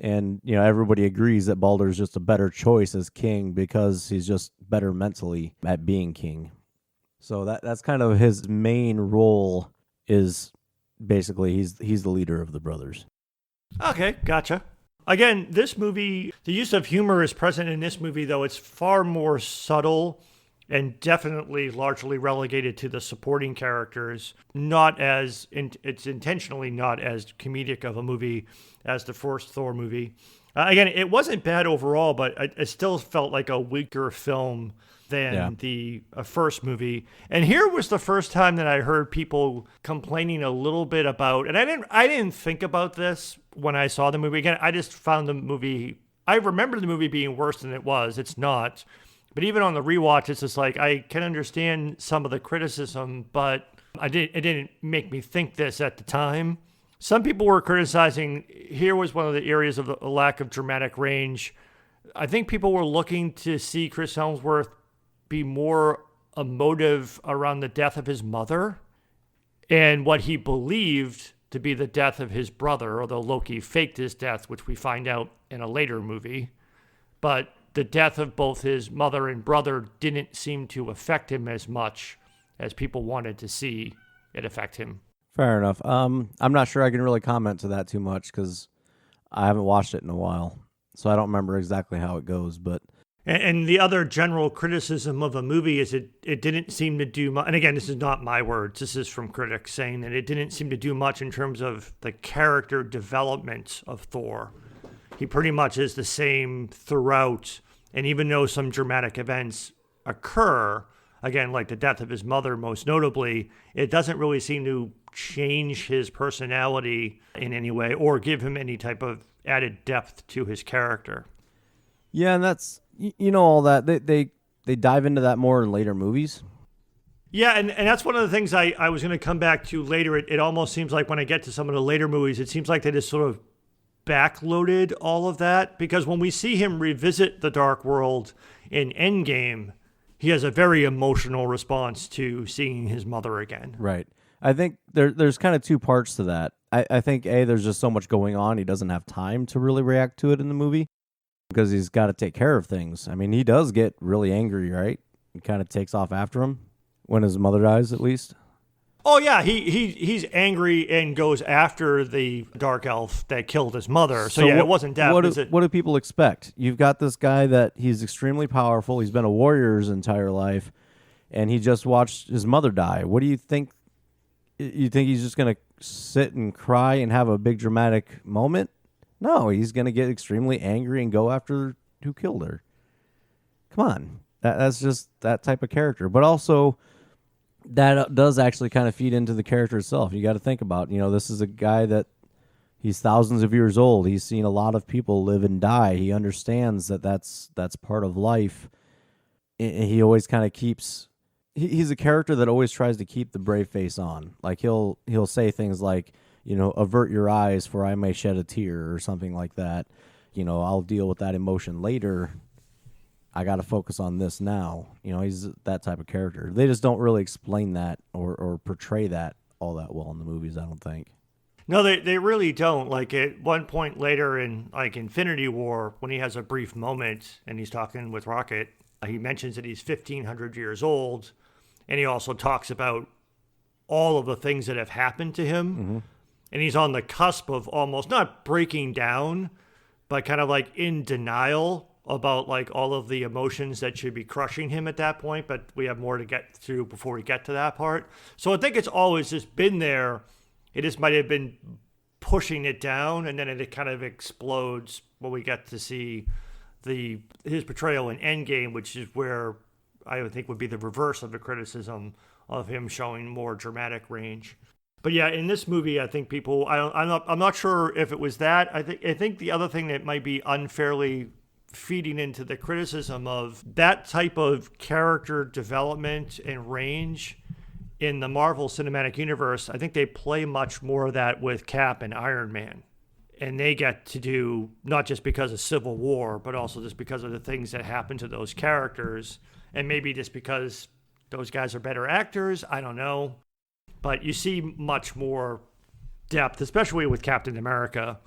[SPEAKER 1] And, everybody agrees that Baldur's just a better choice as king because he's just better mentally at being king. So that's kind of his main role, is basically he's the leader of the brothers.
[SPEAKER 2] Okay, gotcha. Again, this movie, the use of humor is present in this movie, though it's far more subtle and definitely largely relegated to the supporting characters. It's intentionally not as comedic of a movie as the first Thor movie. Again, it wasn't bad overall, but it still felt like a weaker film than the first movie. And here was the first time that I heard people complaining a little bit about, and I didn't think about this when I saw the movie. Again, I just found the movie, I remember the movie being worse than it was. It's not. But even on the rewatch, it's just like, I can understand some of the criticism, but it didn't make me think this at the time. Some people were criticizing, here was one of the areas of the lack of dramatic range. I think people were looking to see Chris Hemsworth be more emotive around the death of his mother and what he believed to be the death of his brother, although Loki faked his death, which we find out in a later movie. But the death of both his mother and brother didn't seem to affect him as much as people wanted to see it affect him.
[SPEAKER 1] Fair enough. I'm not sure I can really comment to that too much because I haven't watched it in a while, so I don't remember exactly how it goes. But
[SPEAKER 2] and the other general criticism of a movie is it didn't seem to do much. And again, this is not my words. This is from critics saying that it didn't seem to do much in terms of the character development of Thor. He pretty much is the same throughout. And even though some dramatic events occur, again, like the death of his mother most notably, it doesn't really seem to change his personality in any way or give him any type of added depth to his character.
[SPEAKER 1] Yeah, and that's, all that. They dive into that more in later movies.
[SPEAKER 2] Yeah, and that's one of the things I was going to come back to later. It almost seems like when I get to some of the later movies, it seems like they just sort of backloaded all of that, because when we see him revisit the Dark World in Endgame, he has a very emotional response to seeing his mother again.
[SPEAKER 1] Right. I think there's kind of two parts to that. I think, there's just so much going on, he doesn't have time to really react to it in the movie because he's got to take care of things. I mean, he does get really angry, right? He kind of takes off after him when his mother dies, at least.
[SPEAKER 2] Oh, yeah, he's angry and goes after the dark elf that killed his mother. So yeah, it wasn't death.
[SPEAKER 1] What do people expect? You've got this guy that he's extremely powerful. He's been a warrior his entire life, and he just watched his mother die. What do you think? You think he's just going to sit and cry and have a big dramatic moment? No, he's going to get extremely angry and go after who killed her. Come on. That's just that type of character. But also, that does actually kind of feed into the character itself. You got to think about, this is a guy that he's thousands of years old. He's seen a lot of people live and die. He understands that that's part of life. And he always kind of keeps... He's a character that always tries to keep the brave face on. Like he'll say things like, avert your eyes for I may shed a tear or something like that. I'll deal with that emotion later. I got to focus on this now. He's that type of character. They just don't really explain that or portray that all that well in the movies, I don't think.
[SPEAKER 2] No, they really don't. Like at one point later in like Infinity War, when he has a brief moment and he's talking with Rocket, he mentions that he's 1,500 years old. And he also talks about all of the things that have happened to him. Mm-hmm. And he's on the cusp of almost not breaking down, but kind of like in denial about like all of the emotions that should be crushing him at that point. But we have more to get through before we get to that part. So I think it's always just been there. It just might have been pushing it down, and then it kind of explodes when we get to see his portrayal in Endgame, which is where I would think would be the reverse of the criticism of him showing more dramatic range. But yeah, in this movie, I think people, I'm not sure if it was that. I think the other thing that might be unfairly feeding into the criticism of that type of character development and range in the Marvel Cinematic Universe, I think they play much more of that with Cap and Iron Man. And they get to do, not just because of Civil War, but also just because of the things that happen to those characters. And maybe just because those guys are better actors, I don't know. But you see much more depth, especially with Captain America.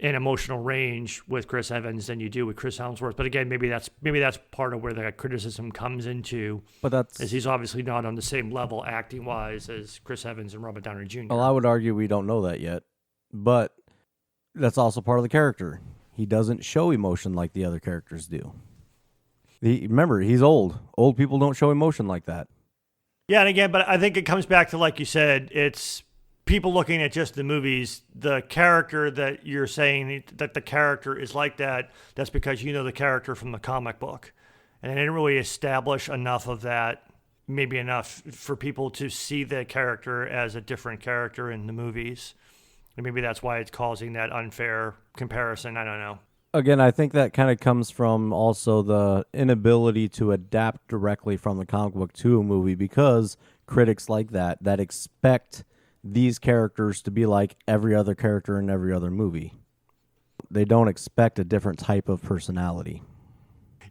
[SPEAKER 2] and emotional range with Chris Evans than you do with Chris Hemsworth. But again, maybe that's part of where the criticism comes into.
[SPEAKER 1] But that's
[SPEAKER 2] is he's obviously not on the same level acting wise as Chris Evans and Robert Downey Jr.
[SPEAKER 1] Well, I would argue we don't know that yet, but that's also part of the character. He doesn't show emotion like the other characters do. Remember, he's old. Old people don't show emotion like that.
[SPEAKER 2] Yeah, and again, but I think it comes back to, like you said, it's people looking at just the movies, the character that you're saying that the character is like that, that's because you know the character from the comic book. And they didn't really establish enough of that, maybe enough for people to see the character as a different character in the movies. And maybe that's why it's causing that unfair comparison. I don't know.
[SPEAKER 1] Again, I think that kind of comes from also the inability to adapt directly from the comic book to a movie, because critics like that expect these characters to be like every other character in every other movie. They don't expect a different type of personality.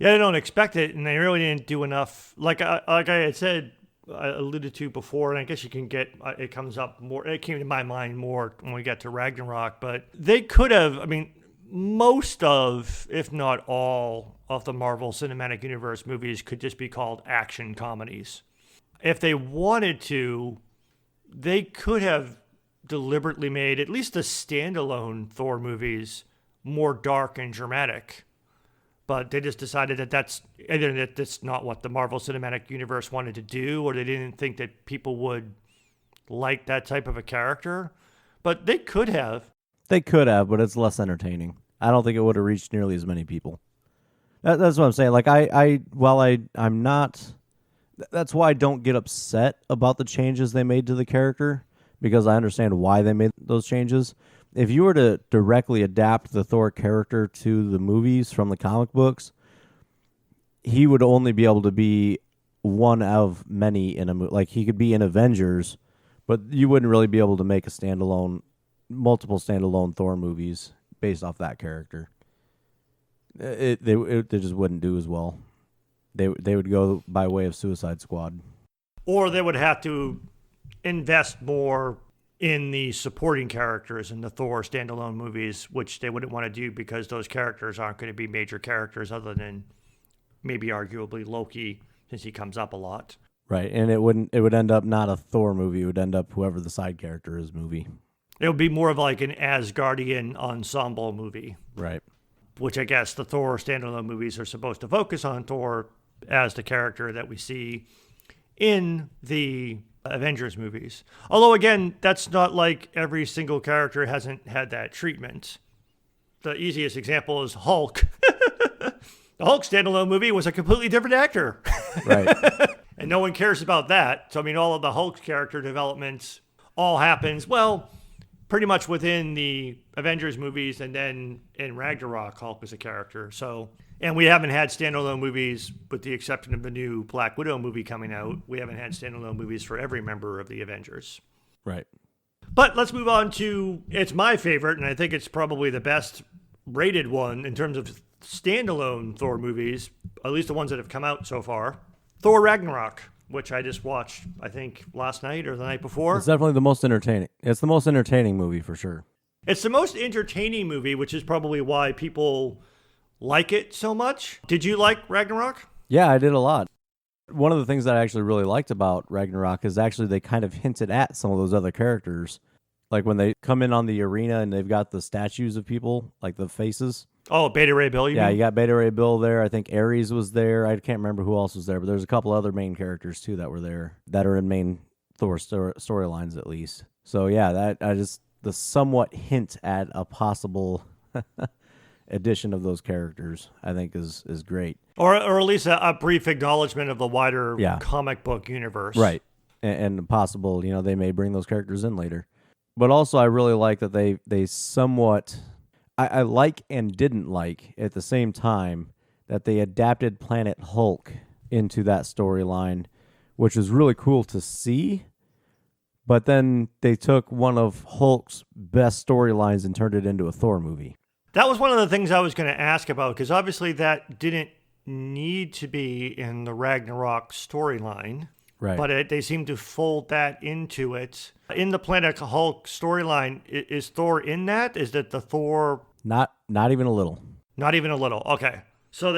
[SPEAKER 2] Yeah, they don't expect it, and they really didn't do enough. Like I had said, I alluded to before, and I guess you can get it comes up more. It came to my mind more when we got to Ragnarok, but they could have. I mean, most of, if not all, of the Marvel Cinematic Universe movies could just be called action comedies. If they wanted to, they could have deliberately made at least the standalone Thor movies more dark and dramatic. But they just decided that that's not what the Marvel Cinematic Universe wanted to do, or they didn't think that people would like that type of a character. But they could have.
[SPEAKER 1] They could have, but it's less entertaining. I don't think it would have reached nearly as many people. That's what I'm saying. Like I'm not. That's why I don't get upset about the changes they made to the character, because I understand why they made those changes. If you were to directly adapt the Thor character to the movies from the comic books, he would only be able to be one of many in a movie. Like, he could be in Avengers, but you wouldn't really be able to make multiple standalone Thor movies based off that character. They just wouldn't do as well. They would go by way of Suicide Squad.
[SPEAKER 2] Or they would have to invest more in the supporting characters in the Thor standalone movies, which they wouldn't want to do because those characters aren't going to be major characters other than maybe arguably Loki, since he comes up a lot.
[SPEAKER 1] Right, and it would end up not a Thor movie. It would end up whoever the side character is movie.
[SPEAKER 2] It would be more of like an Asgardian ensemble movie.
[SPEAKER 1] Right.
[SPEAKER 2] Which I guess the Thor standalone movies are supposed to focus on Thor as the character that we see in the Avengers movies. Although, again, that's not like every single character hasn't had that treatment. The easiest example is Hulk. The Hulk standalone movie was a completely different actor.
[SPEAKER 1] Right.
[SPEAKER 2] And no one cares about that. So, I mean, all of the Hulk character development all happens, well, pretty much within the Avengers movies, and then in Ragnarok, Hulk was a character. So, and we haven't had standalone movies, with the exception of the new Black Widow movie coming out. We haven't had standalone movies for every member of the Avengers.
[SPEAKER 1] Right.
[SPEAKER 2] But let's move on to, it's my favorite, and I think it's probably the best rated one in terms of standalone Thor movies, at least the ones that have come out so far. Thor Ragnarok, which I just watched, I think, last night or the night before.
[SPEAKER 1] It's definitely the most entertaining. It's the most entertaining movie for sure.
[SPEAKER 2] It's the most entertaining movie, which is probably why people like it so much. Did you like Ragnarok?
[SPEAKER 1] Yeah, I did a lot. One of the things that I actually really liked about Ragnarok is actually they kind of hinted at some of those other characters. Like when they come in on the arena and they've got the statues of people, like the faces.
[SPEAKER 2] Oh, Beta Ray Bill,
[SPEAKER 1] you mean? You got Beta Ray Bill there. I think Ares was there. I can't remember who else was there, but there's a couple other main characters too that were there that are in main Thor storylines at least. So yeah, the somewhat hint at a possible addition of those characters, I think is great.
[SPEAKER 2] Or at least a brief acknowledgement of the wider comic book universe.
[SPEAKER 1] Right. And possible, they may bring those characters in later. But also I really like that they somewhat, I like and didn't like at the same time that they adapted Planet Hulk into that storyline, which is really cool to see. But then they took one of Hulk's best storylines and turned it into a Thor movie.
[SPEAKER 2] That was one of the things I was going to ask about, because obviously that didn't need to be in the Ragnarok storyline.
[SPEAKER 1] Right.
[SPEAKER 2] But they seem to fold that into it. In the Planet Hulk storyline, is Thor in that? Is that the Thor
[SPEAKER 1] Not even a little.
[SPEAKER 2] Not even a little. Okay. So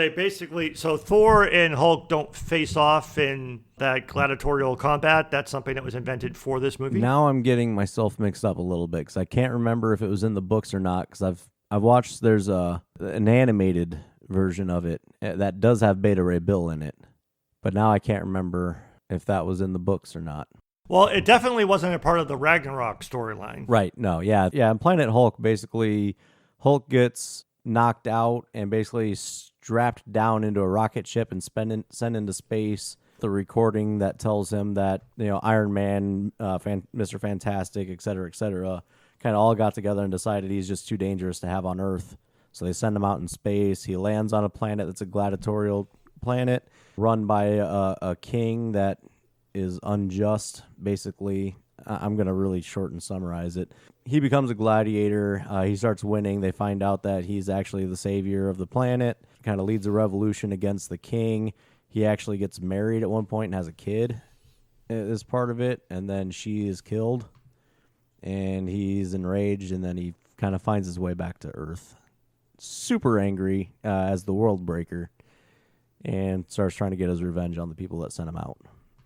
[SPEAKER 2] so Thor and Hulk don't face off in that gladiatorial combat. That's something that was invented for this movie.
[SPEAKER 1] Now I'm getting myself mixed up a little bit because I can't remember if it was in the books or not. Because I've watched there's an animated version of it that does have Beta Ray Bill in it, but now I can't remember if that was in the books or not.
[SPEAKER 2] Well, it definitely wasn't a part of the Ragnarok storyline.
[SPEAKER 1] Right. No. Yeah. In Planet Hulk, basically, Hulk gets knocked out and basically strapped down into a rocket ship and sent into space. The recording that tells him that, Iron Man, Mr. Fantastic, et cetera, kind of all got together and decided he's just too dangerous to have on Earth. So they send him out in space. He lands on a planet that's a gladiatorial planet run by a king that is unjust, basically. I'm going to really short and summarize it. He becomes a gladiator. He starts winning. They find out that he's actually the savior of the planet, kind of leads a revolution against the king. He actually gets married at one point and has a kid as part of it, and then she is killed, and he's enraged, and then he kind of finds his way back to Earth. Super angry as the World Breaker, and starts trying to get his revenge on the people that sent him out.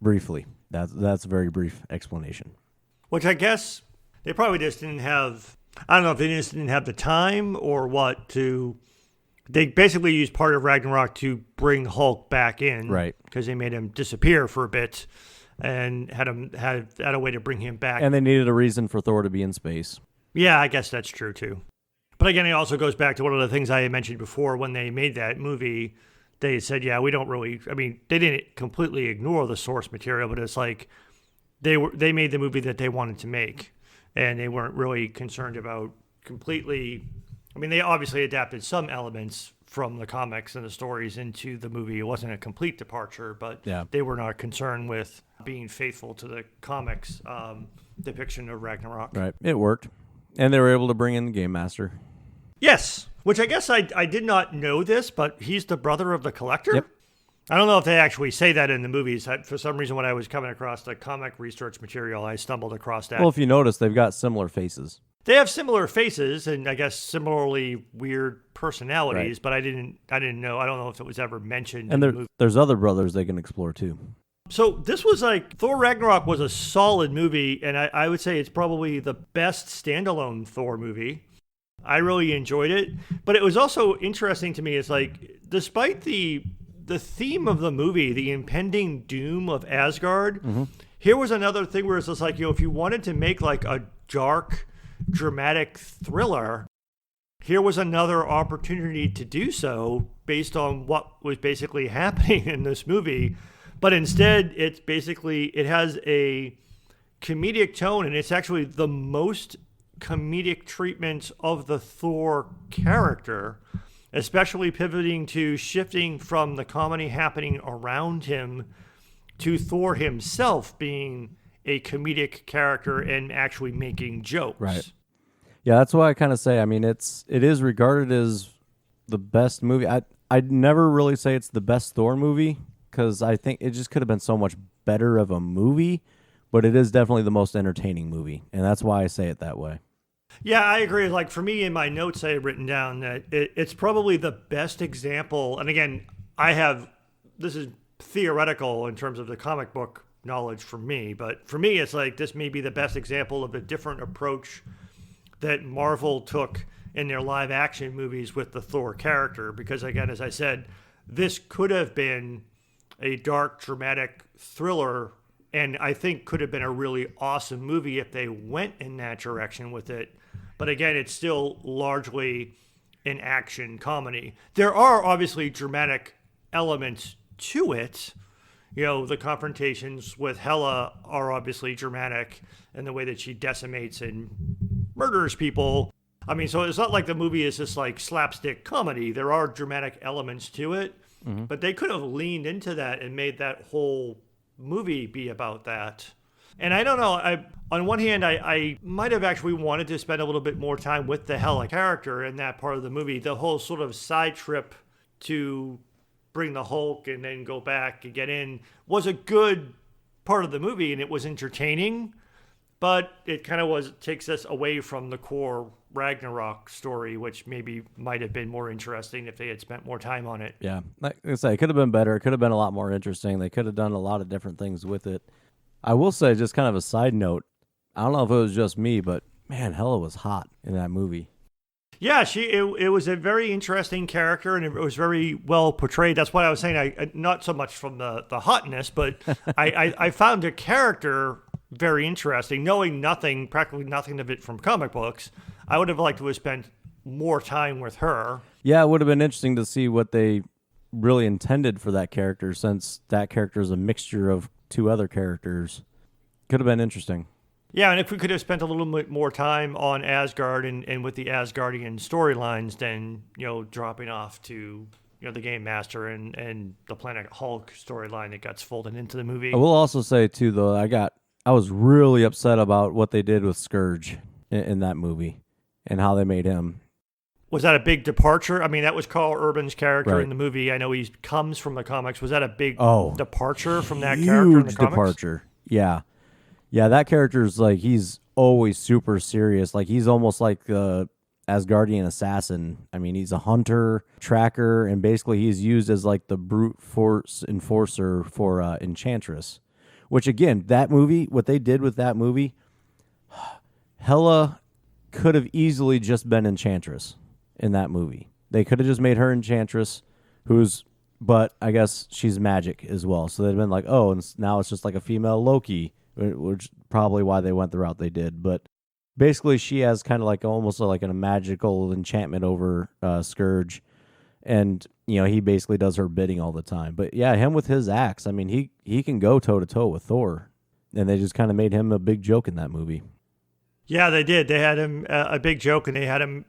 [SPEAKER 1] Briefly. That's a very brief explanation.
[SPEAKER 2] Which I guess they probably just didn't have, I don't know if they just didn't have the time or what they basically used part of Ragnarok to bring Hulk back in.
[SPEAKER 1] Right.
[SPEAKER 2] Because they made him disappear for a bit and had a way to bring him back.
[SPEAKER 1] And they needed a reason for Thor to be in space.
[SPEAKER 2] Yeah, I guess that's true too. But again, it also goes back to one of the things I had mentioned before when they made that movie. They said, yeah, we don't really, they didn't completely ignore the source material, but it's like they made the movie that they wanted to make, and they weren't really concerned about completely, they obviously adapted some elements from the comics and the stories into the movie. It wasn't a complete departure, but They were not concerned with being faithful to the comics depiction of Ragnarok.
[SPEAKER 1] Right. It worked. And they were able to bring in the Game Master.
[SPEAKER 2] Yes. Which I guess I did not know this, but he's the brother of the Collector?
[SPEAKER 1] Yep.
[SPEAKER 2] I don't know if they actually say that in the movies. For some reason, when I was coming across the comic research material, I stumbled across that.
[SPEAKER 1] Well, if you notice, they've got similar faces.
[SPEAKER 2] They have similar faces and I guess similarly weird personalities,
[SPEAKER 1] right.
[SPEAKER 2] But I didn't know. I don't know if it was ever mentioned
[SPEAKER 1] and
[SPEAKER 2] in the movie.
[SPEAKER 1] There's other brothers they can explore too.
[SPEAKER 2] So this was Thor Ragnarok was a solid movie, and I would say it's probably the best standalone Thor movie. I really enjoyed it, but it was also interesting to me. It's despite the theme of the movie, the impending doom of Asgard, here was another thing where it's just if you wanted to make a dark, dramatic thriller, here was another opportunity to do so based on what was basically happening in this movie. But instead, it has a comedic tone, and it's actually the most comedic treatment of the Thor character, especially shifting from the comedy happening around him to Thor himself being a comedic character and actually making jokes.
[SPEAKER 1] Right. Yeah, that's why I kind of say, it is regarded as the best movie. I'd never really say it's the best Thor movie because I think it just could have been so much better of a movie, but it is definitely the most entertaining movie, and that's why I say it that way.
[SPEAKER 2] Yeah, I agree. For me, in my notes, I had written down that it's probably the best example. And again, this is theoretical in terms of the comic book knowledge for me. But for me, it's this may be the best example of a different approach that Marvel took in their live action movies with the Thor character. Because again, as I said, this could have been a dark, dramatic thriller, and I think could have been a really awesome movie if they went in that direction with it. But again, it's still largely an action comedy. There are obviously dramatic elements to it. The confrontations with Hela are obviously dramatic in the way that she decimates and murders people. So it's not like the movie is just slapstick comedy. There are dramatic elements to it, but they could have leaned into that and made that whole movie be about that. And I don't know, on one hand, I might have actually wanted to spend a little bit more time with the Hela character in that part of the movie. The whole sort of side trip to bring the Hulk and then go back and get in was a good part of the movie, and it was entertaining, but it kind of takes us away from the core Ragnarok story, which maybe might have been more interesting if they had spent more time on it.
[SPEAKER 1] Yeah, like I say, it could have been better. It could have been a lot more interesting. They could have done a lot of different things with it. I will say, just kind of a side note, I don't know if it was just me, but man, Hela was hot in that movie.
[SPEAKER 2] Yeah, it was a very interesting character, and it was very well portrayed. That's what I was saying. Not so much from the hotness, but I found the character very interesting. Knowing practically nothing of it from comic books, I would have liked to have spent more time with her.
[SPEAKER 1] Yeah, it would have been interesting to see what they really intended for that character, since that character is a mixture of two other characters. Could have been interesting.
[SPEAKER 2] Yeah, and if we could have spent a little bit more time on Asgard and with the Asgardian storylines, then, dropping off to, the Game Master and the Planet Hulk storyline that gets folded into the movie.
[SPEAKER 1] I will also say, too, though, I was really upset about what they did with Scourge in that movie and how they made him.
[SPEAKER 2] Was that a big departure? I mean, that was Carl Urban's character
[SPEAKER 1] Right.
[SPEAKER 2] in the movie. I know he comes from the comics. Was that a big departure from that
[SPEAKER 1] Huge
[SPEAKER 2] character in the comics?
[SPEAKER 1] departure. Yeah. Yeah, that character's like, he's always super serious. Like, he's almost like the Asgardian assassin. I mean, he's a hunter, tracker, and basically he's used as like the brute force enforcer for Enchantress. Which, again, that movie, what they did with that movie, Hela could have easily just been Enchantress in that movie. They could have just made her Enchantress, but I guess she's magic as well. So they'd been like, oh, and now it's just like a female Loki, which is probably why they went the route they did. But basically, she has kind of like almost like a magical enchantment over Scourge, and he basically does her bidding all the time. But yeah, him with his axe, I mean, he can go toe to toe with Thor, and they just kind of made him a big joke in that movie.
[SPEAKER 2] Yeah, they did. They had him a big joke, and they had him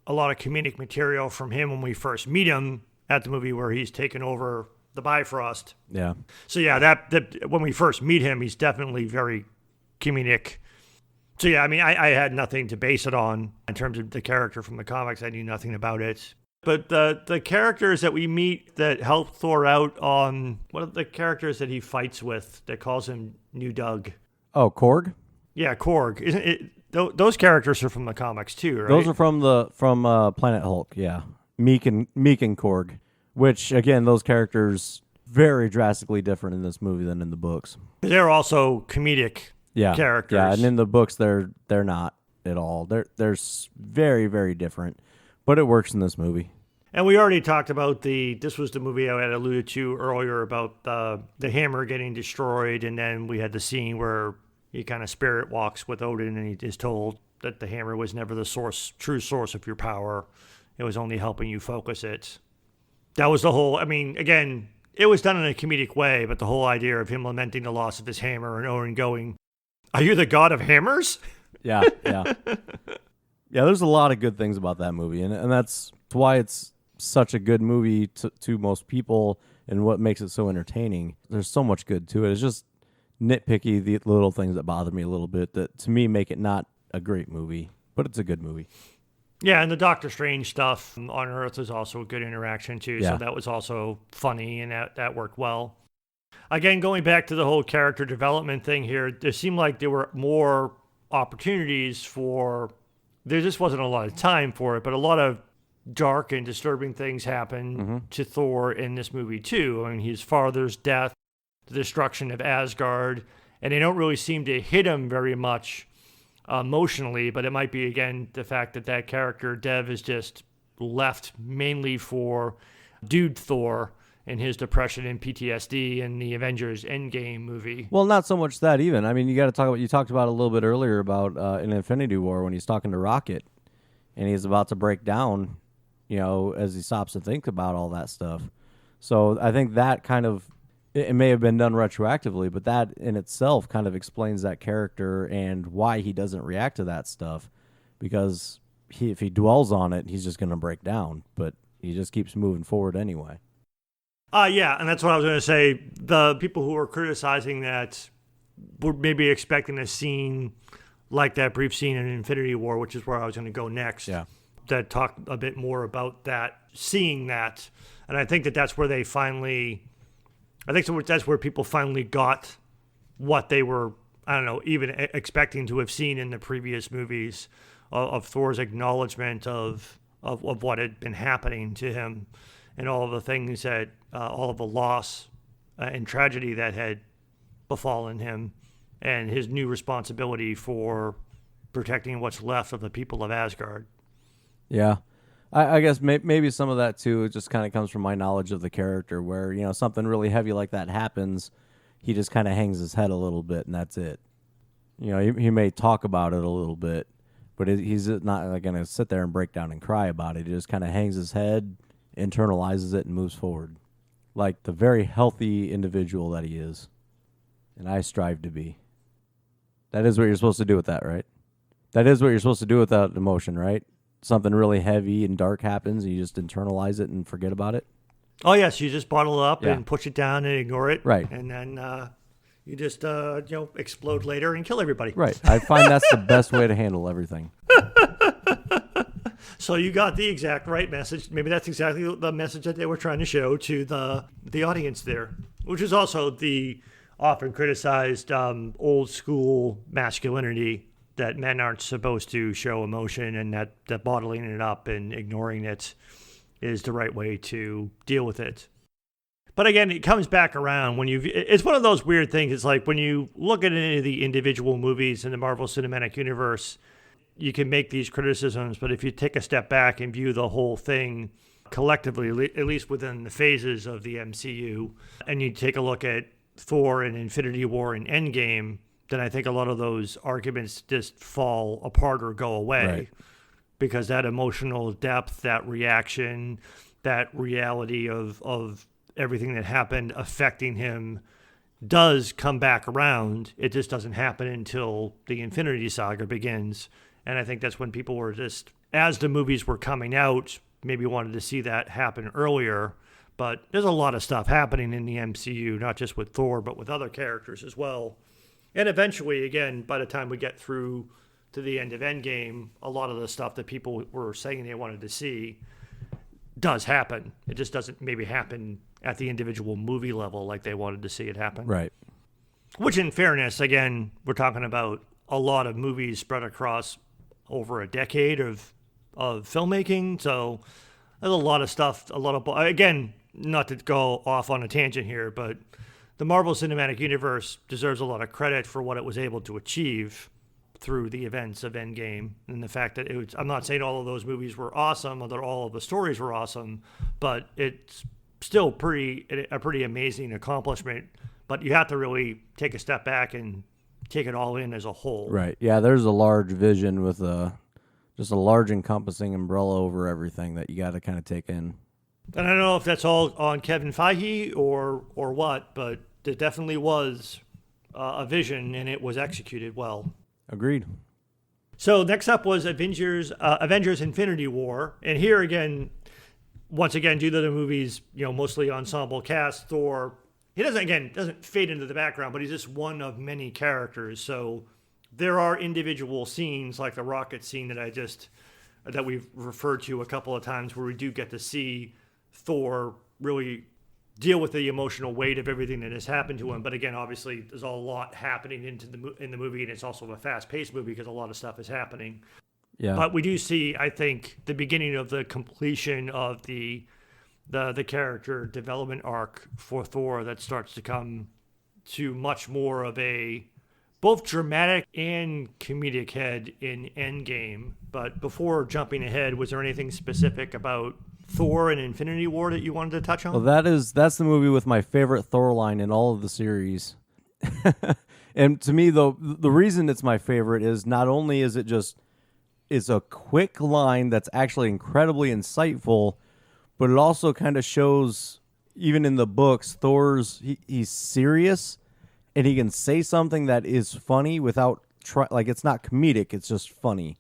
[SPEAKER 2] a lot of comedic material from him when we first meet him at the movie where he's taken over the Bifrost.
[SPEAKER 1] Yeah.
[SPEAKER 2] So yeah, that when we first meet him, he's definitely very comedic. So yeah, I mean, I had nothing to base it on in terms of the character from the comics. I knew nothing about it. But the characters that we meet that help Thor out on, what are the characters that he fights with that calls him New Doug?
[SPEAKER 1] Oh, Korg?
[SPEAKER 2] Yeah, Korg. Isn't it? Those characters are from the comics too, right?
[SPEAKER 1] Those are from Planet Hulk. Yeah, Meek and Korg, which again, those characters very drastically different in this movie than in the books.
[SPEAKER 2] They're also comedic characters.
[SPEAKER 1] Yeah, and in the books they're not at all. They're very, very different, but it works in this movie.
[SPEAKER 2] And we already talked about this was the movie I had alluded to earlier about the hammer getting destroyed, and then we had the scene where he kind of spirit walks with Odin, and he is told that the hammer was never the true source of your power. It was only helping you focus it. That was the whole, I mean, again, it was done in a comedic way, but the whole idea of him lamenting the loss of his hammer and Odin going, "Are you the god of hammers?"
[SPEAKER 1] Yeah. Yeah, there's a lot of good things about that movie, and that's why it's such a good movie to most people and what makes it so entertaining. There's so much good to it. It's just nitpicky, the little things that bother me a little bit that to me make it not a great movie, but it's a good movie.
[SPEAKER 2] Yeah, and the Doctor Strange stuff on Earth is also a good interaction too,
[SPEAKER 1] Yeah.
[SPEAKER 2] so that was also funny, and that worked well. Again, going back to the whole character development thing here, there seemed like there were more opportunities there just wasn't a lot of time for it, but a lot of dark and disturbing things happen to Thor in this movie too. I mean, his father's death, the destruction of Asgard, and they don't really seem to hit him very much emotionally, but it might be, again, the fact that character, Dev, is just left mainly for Dude Thor and his depression and PTSD in the Avengers Endgame movie.
[SPEAKER 1] Well, not so much that even. I mean, you talked about a little bit earlier about in Infinity War when he's talking to Rocket and he's about to break down, as he stops to think about all that stuff. So I think that kind of, it may have been done retroactively, but that in itself kind of explains that character and why he doesn't react to that stuff, because if he dwells on it, he's just going to break down, but he just keeps moving forward anyway.
[SPEAKER 2] Yeah, and that's what I was going to say. The people who were criticizing that were maybe expecting a scene like that brief scene in Infinity War, which is where I was going to go next.
[SPEAKER 1] Yeah.
[SPEAKER 2] That talk a bit more about that, seeing that. And I think that's where they finally, that's where people finally got what they were, I don't know, even expecting to have seen in the previous movies of Thor's acknowledgement of what had been happening to him, and all of the things that all of the loss and tragedy that had befallen him, and his new responsibility for protecting what's left of the people of Asgard.
[SPEAKER 1] Yeah. I guess maybe some of that, too, just kind of comes from my knowledge of the character where, something really heavy like that happens, he just kind of hangs his head a little bit, and that's it. He may talk about it a little bit, but he's not going to sit there and break down and cry about it. He just kind of hangs his head, internalizes it, and moves forward. Like the very healthy individual that he is. And I strive to be. That is what you're supposed to do with that, right? That is what you're supposed to do with that emotion, right? Something really heavy and dark happens, and you just internalize it and forget about it.
[SPEAKER 2] Oh, yes. You just bottle it up and push it down and ignore it.
[SPEAKER 1] Right.
[SPEAKER 2] And then you just, explode later and kill everybody.
[SPEAKER 1] Right. I find that's the best way to handle everything.
[SPEAKER 2] So you got the exact right message. Maybe that's exactly the message that they were trying to show to the audience there, which is also the often criticized old school masculinity, that men aren't supposed to show emotion, and that bottling it up and ignoring it is the right way to deal with it. But again, it comes back around it's one of those weird things. It's like when you look at any of the individual movies in the Marvel Cinematic Universe, you can make these criticisms, but if you take a step back and view the whole thing collectively, at least within the phases of the MCU, and you take a look at Thor and Infinity War and Endgame, then I think a lot of those arguments just fall apart or go away.
[SPEAKER 1] Right.
[SPEAKER 2] Because that emotional depth, that reaction, that reality of everything that happened affecting him does come back around. It just doesn't happen until the Infinity Saga begins. And I think that's when people were just, as the movies were coming out, maybe wanted to see that happen earlier. But there's a lot of stuff happening in the MCU, not just with Thor, but with other characters as well. And eventually, again, by the time we get through to the end of Endgame, a lot of the stuff that people were saying they wanted to see does happen. It just doesn't maybe happen at the individual movie level like they wanted to see it happen.
[SPEAKER 1] Right.
[SPEAKER 2] Which, in fairness, again, we're talking about a lot of movies spread across over a decade of filmmaking. So there's a lot of stuff, again, not to go off on a tangent here, but the Marvel Cinematic Universe deserves a lot of credit for what it was able to achieve through the events of Endgame, and the fact that I'm not saying all of those movies were awesome or that all of the stories were awesome, but it's still a pretty amazing accomplishment. But you have to really take a step back and take it all in as a whole.
[SPEAKER 1] Right. Yeah, there's a large vision with just a large encompassing umbrella over everything that you got to kind of take in.
[SPEAKER 2] And I don't know if that's all on Kevin Feige or what, but there definitely was a vision, and it was executed well.
[SPEAKER 1] Agreed.
[SPEAKER 2] So next up was Avengers Infinity War. And here again, once again, due to the movie's, mostly ensemble cast, Thor, he doesn't fade into the background, but he's just one of many characters. So there are individual scenes like the rocket scene that we've referred to a couple of times, where we do get to see Thor really deal with the emotional weight of everything that has happened to him. But again, obviously, there's a lot happening in the movie, and it's also a fast-paced movie because a lot of stuff is happening.
[SPEAKER 1] Yeah.
[SPEAKER 2] But we do see, I think, the beginning of the completion of the character development arc for Thor that starts to come to much more of a both dramatic and comedic head in Endgame. But before jumping ahead, was there anything specific about Thor and Infinity War that you wanted to touch on?
[SPEAKER 1] Well, that's the movie with my favorite Thor line in all of the series. And to me, though, the reason it's my favorite is not only is it's a quick line that's actually incredibly insightful, but it also kind of shows, even in the books, he's serious, and he can say something that is funny without it's not comedic, it's just funny.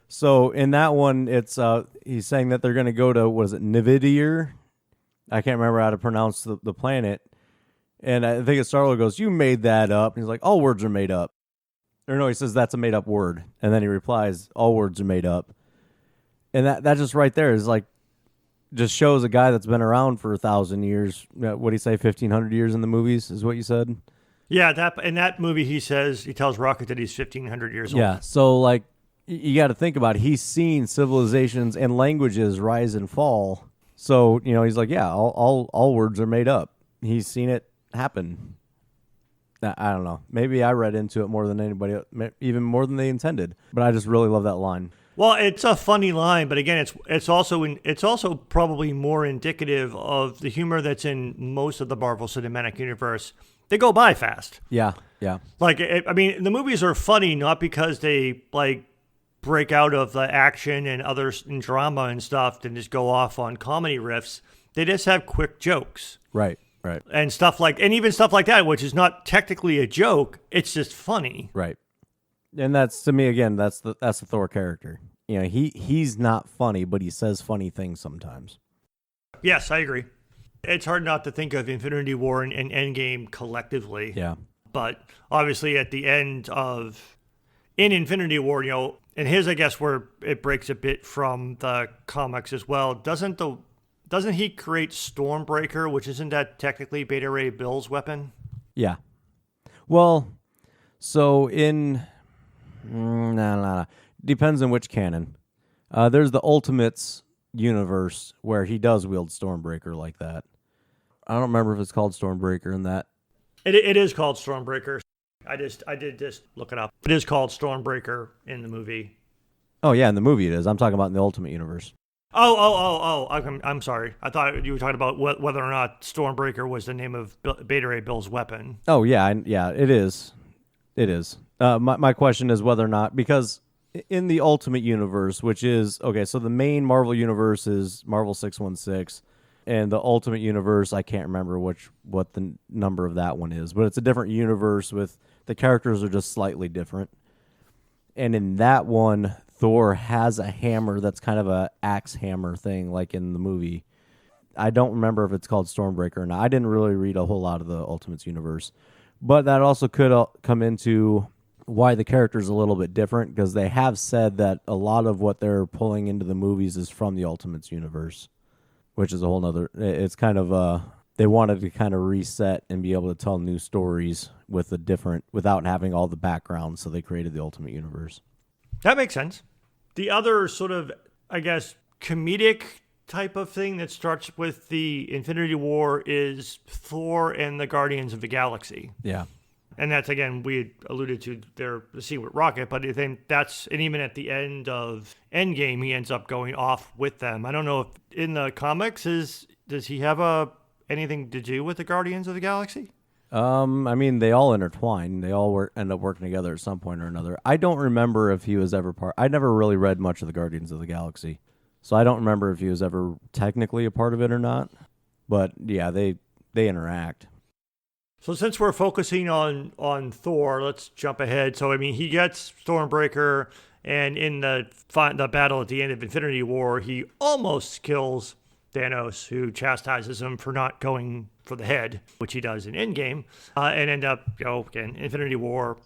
[SPEAKER 1] So in that one, it's he's saying that they're going to go to, what is it, Nividir? I can't remember how to pronounce the planet. And I think Star-Lord goes, "You made that up." And he's like, "All words are made up." Or no, he says, "That's a made-up word." And then he replies, "All words are made up." And that just right there is just shows a guy that's been around for 1,000 years. What do you say, 1,500 years in the movies is what you said?
[SPEAKER 2] Yeah, in that movie he tells Rocket that he's 1,500 years old.
[SPEAKER 1] Yeah, so you got to think about it. He's seen civilizations and languages rise and fall. So, he's like, yeah, all words are made up. He's seen it happen. I don't know. Maybe I read into it more than anybody, even more than they intended. But I just really love that line.
[SPEAKER 2] Well, it's a funny line, but again, it's also probably more indicative of the humor that's in most of the Marvel Cinematic Universe. They go by fast.
[SPEAKER 1] Yeah.
[SPEAKER 2] Like, the movies are funny not because they break out of the action and drama and stuff and just go off on comedy riffs. They just have quick jokes.
[SPEAKER 1] Right.
[SPEAKER 2] And even stuff like that, which is not technically a joke, it's just funny.
[SPEAKER 1] Right. And that's, to me, again, that's the Thor character. He's not funny, but he says funny things sometimes.
[SPEAKER 2] Yes, I agree. It's hard not to think of Infinity War and Endgame collectively.
[SPEAKER 1] Yeah.
[SPEAKER 2] But obviously at the end in Infinity War, and here's, I guess, where it breaks a bit from the comics as well. Doesn't he create Stormbreaker, which isn't that technically Beta Ray Bill's weapon?
[SPEAKER 1] Yeah. Well, so in... No. Depends on which canon. There's the Ultimates universe where he does wield Stormbreaker like that. I don't remember if it's called Stormbreaker in that.
[SPEAKER 2] It is called Stormbreaker. I did just look it up. It is called Stormbreaker in the movie.
[SPEAKER 1] Oh, yeah, in the movie it is. I'm talking about in the Ultimate universe.
[SPEAKER 2] Oh. I'm sorry. I thought you were talking about whether or not Stormbreaker was the name of Beta Ray Bill's weapon.
[SPEAKER 1] Oh, yeah, it is. It is. My question is whether or not, because in the Ultimate universe, which is, okay, so the main Marvel universe is Marvel 616, and the Ultimate universe, I can't remember what the number of that one is, but it's a different universe with the characters are just slightly different. And in that one, Thor has a hammer that's kind of a axe hammer thing, like in the movie. I don't remember if it's called Stormbreaker or not. I didn't really read a whole lot of the Ultimates universe. But that also could come into why the character's a little bit different, because they have said that a lot of what they're pulling into the movies is from the Ultimates universe, which is a whole nother... It's kind of... They wanted to kind of reset and be able to tell new stories with a different... without having all the background, so they created the Ultimate universe.
[SPEAKER 2] That makes sense. The other sort of, I guess, comedic type of thing that starts with the Infinity War is Thor and the Guardians of the Galaxy.
[SPEAKER 1] Yeah.
[SPEAKER 2] And that's, again, we had alluded to the scene with Rocket, but I think and even at the end of Endgame, he ends up going off with them. I don't know if in the comics, does he have anything to do with the Guardians of the Galaxy?
[SPEAKER 1] They all intertwine. They all end up working together at some point or another. I don't remember if he was ever part... I never really read much of the Guardians of the Galaxy, so I don't remember if he was ever technically a part of it or not. But, yeah, they interact.
[SPEAKER 2] So since we're focusing on Thor, let's jump ahead. So, he gets Stormbreaker, and in the battle at the end of Infinity War, he almost kills Thanos, who chastises him for not going for the head, which he does in Endgame, and end up, again, Infinity War,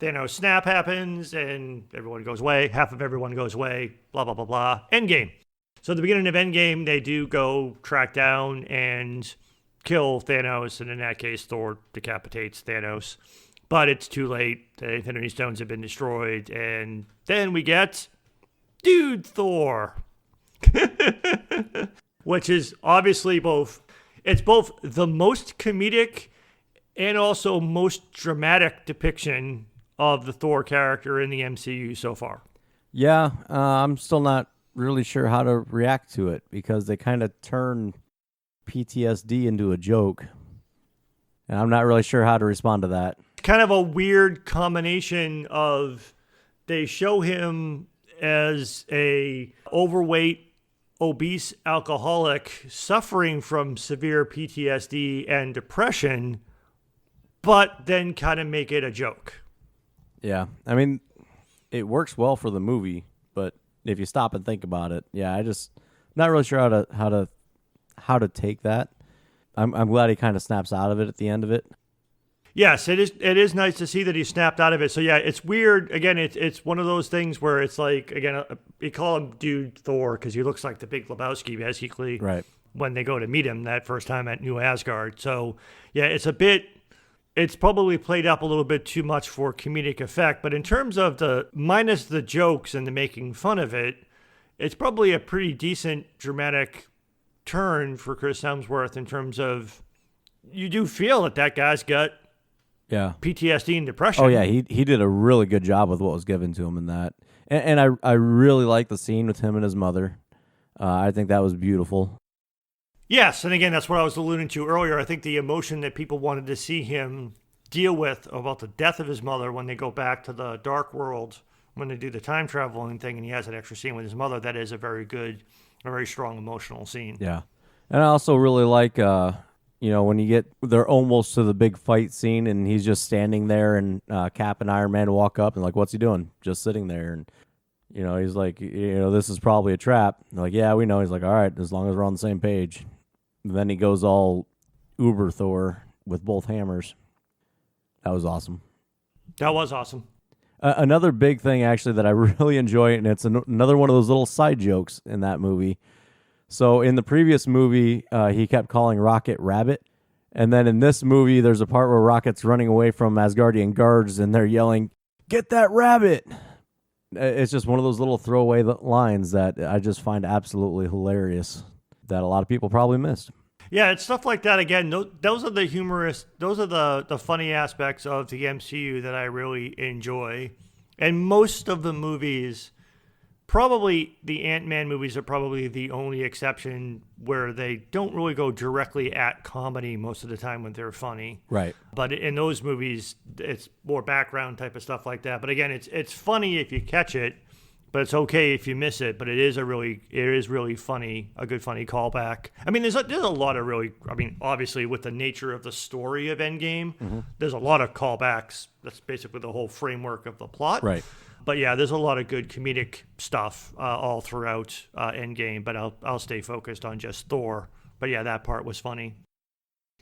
[SPEAKER 2] Thanos snap happens, and everyone goes away. Half of everyone goes away, blah, blah, blah, blah. Endgame. So at the beginning of Endgame, they do go track down and kill Thanos, and in that case, Thor decapitates Thanos. But it's too late. The Infinity Stones have been destroyed, and then we get Dude Thor. Which is obviously both the most comedic and also most dramatic depiction of the Thor character in the MCU so far.
[SPEAKER 1] Yeah, I'm still not really sure how to react to it, because they kind of turn PTSD into a joke, and I'm not really sure how to respond to that.
[SPEAKER 2] Kind of a weird combination of, they show him as a overweight, obese alcoholic suffering from severe PTSD and depression, but then kind of make it a joke. Yeah,
[SPEAKER 1] it works well for the movie, but if you stop and think about it, yeah, I'm not really sure how to take that. I'm glad he kind of snaps out of it at the end of it.
[SPEAKER 2] Yes, it is nice to see that he snapped out of it. So yeah, it's weird. Again, it's one of those things where it's like, again, we call him Dude Thor because he looks like the Big Lebowski, basically,
[SPEAKER 1] right,
[SPEAKER 2] when they go to meet him that first time at New Asgard. So yeah, it's a bit it's probably played up a little bit too much for comedic effect. But in terms of minus the jokes and the making fun of it, it's probably a pretty decent dramatic turn for Chris Hemsworth in terms of you do feel that guy's got PTSD and depression.
[SPEAKER 1] Oh, yeah, he did a really good job with what was given to him in that. And I really like the scene with him and his mother. I think that was beautiful.
[SPEAKER 2] Yes, and again, that's what I was alluding to earlier. I think the emotion that people wanted to see him deal with about the death of his mother when they go back to the dark world, when they do the time traveling thing, and he has an extra scene with his mother, that is a very strong emotional scene.
[SPEAKER 1] Yeah. And I also really like, when they're almost to the big fight scene and he's just standing there and Cap and Iron Man walk up and like, what's he doing? Just sitting there. And, he's like, this is probably a trap. They're like, yeah, we know. He's like, all right, as long as we're on the same page. And then he goes all Uber Thor with both hammers. That was awesome.
[SPEAKER 2] That was awesome.
[SPEAKER 1] Another big thing, actually, that I really enjoy, and it's another one of those little side jokes in that movie. So in the previous movie, he kept calling Rocket Rabbit. And then in this movie, there's a part where Rocket's running away from Asgardian guards, and they're yelling, "Get that rabbit!" It's just one of those little throwaway lines that I just find absolutely hilarious that a lot of people probably missed.
[SPEAKER 2] Yeah, it's stuff like that. Again, those are the the funny aspects of the MCU that I really enjoy. And most of the movies, probably the Ant-Man movies are probably the only exception where they don't really go directly at comedy most of the time when they're funny.
[SPEAKER 1] Right.
[SPEAKER 2] But in those movies, it's more background type of stuff like that. But again, it's funny if you catch it. But it's okay if you miss it. But it is really funny, a good funny callback. I mean, there's a lot of really. I mean, obviously with the nature of the story of Endgame, there's a lot of callbacks. That's basically the whole framework of the plot.
[SPEAKER 1] Right.
[SPEAKER 2] But yeah, there's a lot of good comedic stuff all throughout Endgame. But I'll stay focused on just Thor. But yeah, that part was funny.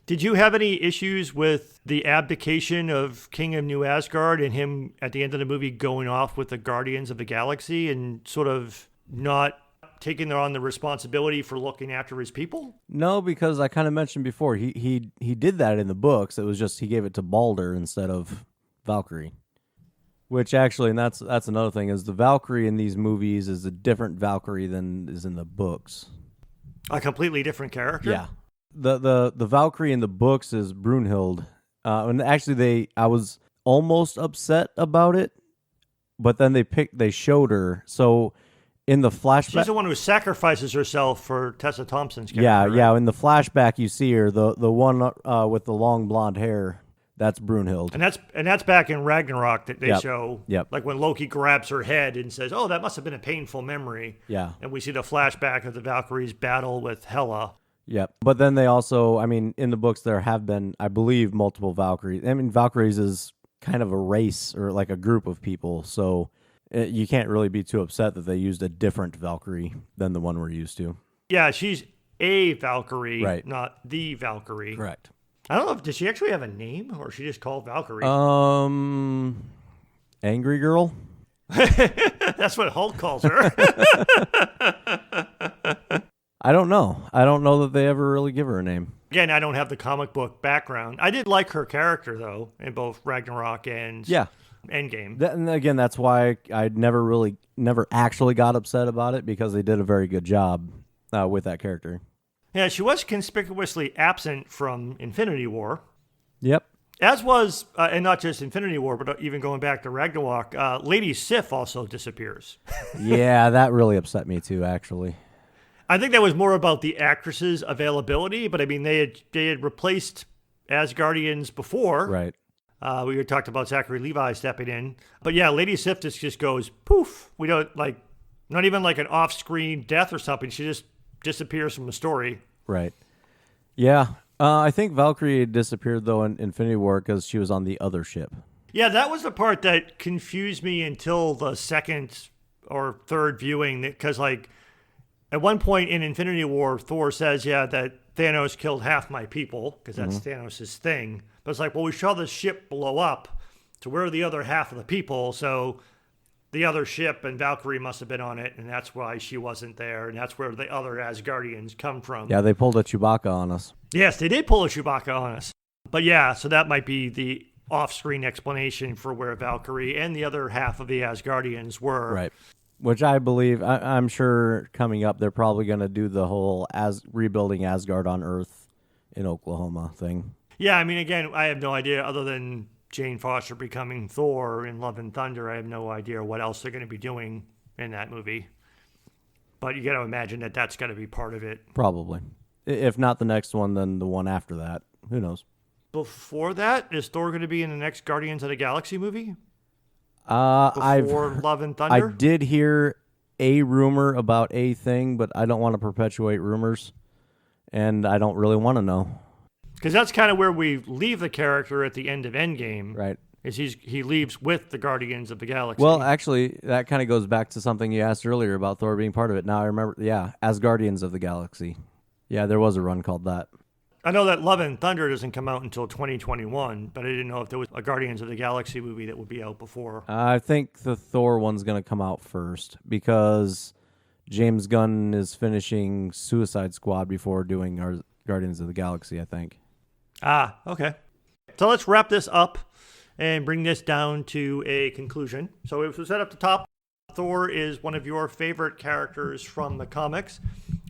[SPEAKER 2] Did you have any issues with the abdication of King of New Asgard and him at the end of the movie going off with the Guardians of the Galaxy and sort of not taking on the responsibility for looking after his people?
[SPEAKER 1] No, because I kind of mentioned before, he did that in the books. It was just he gave it to Balder instead of Valkyrie. Which actually, and that's another thing, is the Valkyrie in these movies is a different Valkyrie than is in the books.
[SPEAKER 2] A completely different character?
[SPEAKER 1] Yeah. The Valkyrie in the books is Brunhild, and actually I was almost upset about it, but then they showed her. So in the flashback,
[SPEAKER 2] she's the one who sacrifices herself for Tessa Thompson's character.
[SPEAKER 1] Yeah,
[SPEAKER 2] right?
[SPEAKER 1] yeah. In the flashback, you see her, the one with the long blonde hair. That's Brunhild,
[SPEAKER 2] and that's back in Ragnarok that they show.
[SPEAKER 1] Yep.
[SPEAKER 2] Like when Loki grabs her head and says, "Oh, that must have been a painful memory."
[SPEAKER 1] Yeah. And
[SPEAKER 2] we see the flashback of the Valkyries' battle with Hela.
[SPEAKER 1] Yep. But then they also, I mean, in the books there have been, I believe, multiple Valkyries. I mean, Valkyries is kind of a race or like a group of people, so you can't really be too upset that they used a different Valkyrie than the one we're used to.
[SPEAKER 2] Yeah, she's a Valkyrie,
[SPEAKER 1] right.
[SPEAKER 2] Not the Valkyrie.
[SPEAKER 1] Correct.
[SPEAKER 2] I don't know, does she actually have a name, or is she just called Valkyrie?
[SPEAKER 1] Angry Girl?
[SPEAKER 2] That's what Hulk calls her.
[SPEAKER 1] I don't know. I don't know that they ever really give her a name.
[SPEAKER 2] Again, I don't have the comic book background. I did like her character, though, in both Ragnarok and Endgame.
[SPEAKER 1] And again, that's why I never actually got upset about it, because they did a very good job with that character.
[SPEAKER 2] Yeah, she was conspicuously absent from Infinity War.
[SPEAKER 1] Yep.
[SPEAKER 2] As was, and not just Infinity War, but even going back to Ragnarok, Lady Sif also disappears.
[SPEAKER 1] Yeah, that really upset me too, actually.
[SPEAKER 2] I think that was more about the actress's availability, but I mean, they had replaced Asgardians before.
[SPEAKER 1] Right.
[SPEAKER 2] We had talked about Zachary Levi stepping in. But yeah, Lady Sif just goes, poof. We don't, not even like an off-screen death or something. She just disappears from the story.
[SPEAKER 1] Right. Yeah. I think Valkyrie disappeared, though, in Infinity War because she was on the other ship.
[SPEAKER 2] Yeah, that was the part that confused me until the second or third viewing, because, at one point in Infinity War, Thor says, that Thanos killed half my people, because that's Thanos' thing. But it's like, well, we saw the ship blow up, so where are the other half of the people? So the other ship and Valkyrie must have been on it, and that's why she wasn't there, and that's where the other Asgardians come from.
[SPEAKER 1] Yeah, they pulled a Chewbacca on us.
[SPEAKER 2] Yes, they did pull a Chewbacca on us. But yeah, so that might be the off-screen explanation for where Valkyrie and the other half of the Asgardians were.
[SPEAKER 1] Right. Which I believe, I'm sure coming up, they're probably going to do the whole rebuilding Asgard on Earth in Oklahoma thing.
[SPEAKER 2] Yeah, I mean, again, I have no idea other than Jane Foster becoming Thor in Love and Thunder. I have no idea what else they're going to be doing in that movie. But you got to imagine that that's got to be part of it.
[SPEAKER 1] Probably. If not the next one, then the one after that. Who knows?
[SPEAKER 2] Before that, is Thor going to be in the next Guardians of the Galaxy movie?
[SPEAKER 1] Before
[SPEAKER 2] Love and Thunder?
[SPEAKER 1] I did hear a rumor about a thing, but I don't want to perpetuate rumors, and I don't really want to know.
[SPEAKER 2] Because that's kind of where we leave the character at the end of Endgame.
[SPEAKER 1] Right.
[SPEAKER 2] Is he leaves with the Guardians of the Galaxy.
[SPEAKER 1] Well, actually, that kind of goes back to something you asked earlier about Thor being part of it. Now I remember, as Guardians of the Galaxy. Yeah, there was a run called that.
[SPEAKER 2] I know that Love and Thunder doesn't come out until 2021, but I didn't know if there was a Guardians of the Galaxy movie that would be out before.
[SPEAKER 1] I think the Thor one's going to come out first because James Gunn is finishing Suicide Squad before doing our Guardians of the Galaxy, I think.
[SPEAKER 2] Ah, okay. So let's wrap this up and bring this down to a conclusion. So it was set up the top. Thor is one of your favorite characters from the comics,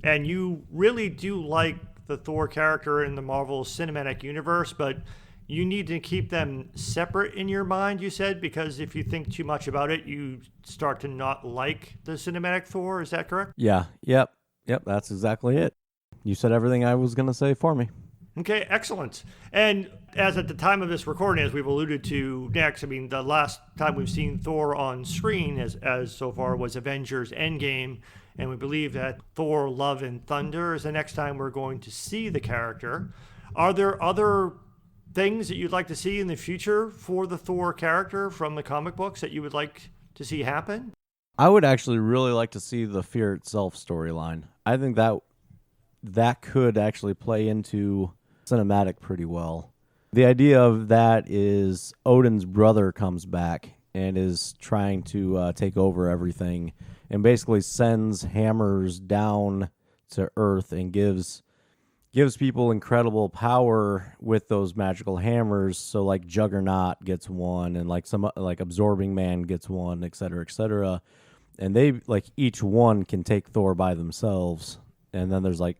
[SPEAKER 2] and you really do like the Thor character in the Marvel Cinematic Universe, but you need to keep them separate in your mind, you said, because if you think too much about it, you start to not like the cinematic Thor. Is that correct?
[SPEAKER 1] Yeah. Yep. That's exactly it. You said everything I was going to say for me.
[SPEAKER 2] Okay, excellent. And as at the time of this recording, as we've alluded to next, I mean, the last time we've seen Thor on screen as so far was Avengers Endgame, and we believe that Thor Love and Thunder is the next time we're going to see the character. Are there other things that you'd like to see in the future for the Thor character from the comic books that you would like to see happen?
[SPEAKER 1] I would actually really like to see the Fear Itself storyline. I think that could actually play into cinematic pretty well. The idea of that is Odin's brother comes back and is trying to take over everything and basically sends hammers down to Earth and gives people incredible power with those magical hammers. So like Juggernaut gets one, and like some like Absorbing Man gets one, et cetera, and they like each one can take Thor by themselves, and then there's like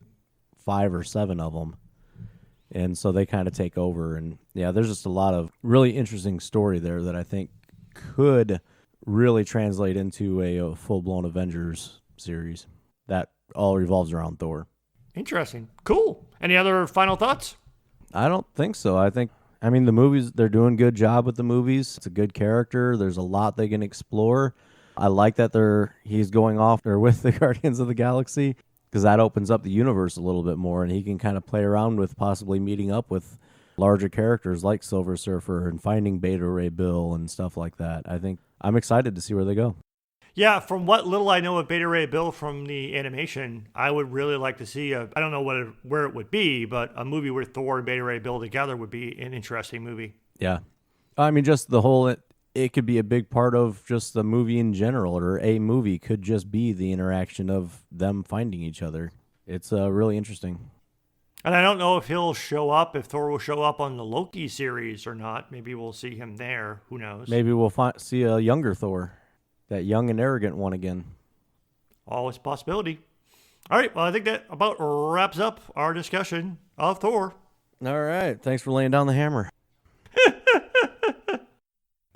[SPEAKER 1] 5 or 7 of them. And so they kind of take over. And yeah, there's just a lot of really interesting story there that I think could really translate into a full-blown Avengers series that all revolves around Thor.
[SPEAKER 2] Interesting. Cool. Any other final thoughts?
[SPEAKER 1] I don't think so. I mean, the movies, they're doing a good job with the movies. It's a good character. There's a lot they can explore. I like that he's going off there with the Guardians of the Galaxy, because that opens up the universe a little bit more, and he can kind of play around with possibly meeting up with larger characters like Silver Surfer and finding Beta Ray Bill and stuff like that. I think I'm excited to see where they go.
[SPEAKER 2] Yeah, from what little I know of Beta Ray Bill from the animation, I would really like to see I don't know where it would be, but a movie where Thor and Beta Ray Bill together would be an interesting movie.
[SPEAKER 1] Yeah. I mean, just the whole, it could be a big part of just the movie in general, or a movie could just be the interaction of them finding each other. It's really interesting.
[SPEAKER 2] And I don't know if if Thor will show up on the Loki series or not. Maybe we'll see him there. Who knows?
[SPEAKER 1] Maybe we'll see a younger Thor, that young and arrogant one again.
[SPEAKER 2] Always a possibility. All right, well, I think that about wraps up our discussion of Thor.
[SPEAKER 1] All right, thanks for laying down the hammer.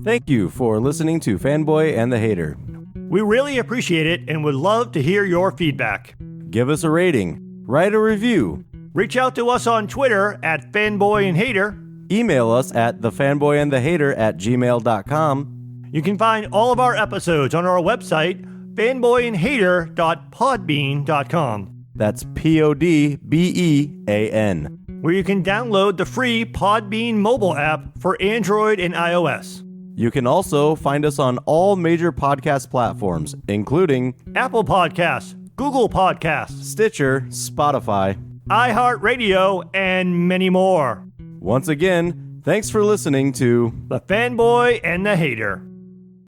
[SPEAKER 1] Thank you for listening to Fanboy and the Hater.
[SPEAKER 2] We really appreciate it and would love to hear your feedback.
[SPEAKER 1] Give us a rating, write a review.
[SPEAKER 2] Reach out to us on Twitter at fanboyandhater.
[SPEAKER 1] Email us at thefanboyandthehater@gmail.com.
[SPEAKER 2] You can find all of our episodes on our website, fanboyandhater.podbean.com.
[SPEAKER 1] That's PODBEAN.
[SPEAKER 2] Where you can download the free Podbean mobile app for Android and iOS.
[SPEAKER 1] You can also find us on all major podcast platforms, including
[SPEAKER 2] Apple Podcasts, Google Podcasts,
[SPEAKER 1] Stitcher, Spotify,
[SPEAKER 2] iHeartRadio, and many more.
[SPEAKER 1] Once again, thanks for listening to
[SPEAKER 2] The Fanboy and the Hater.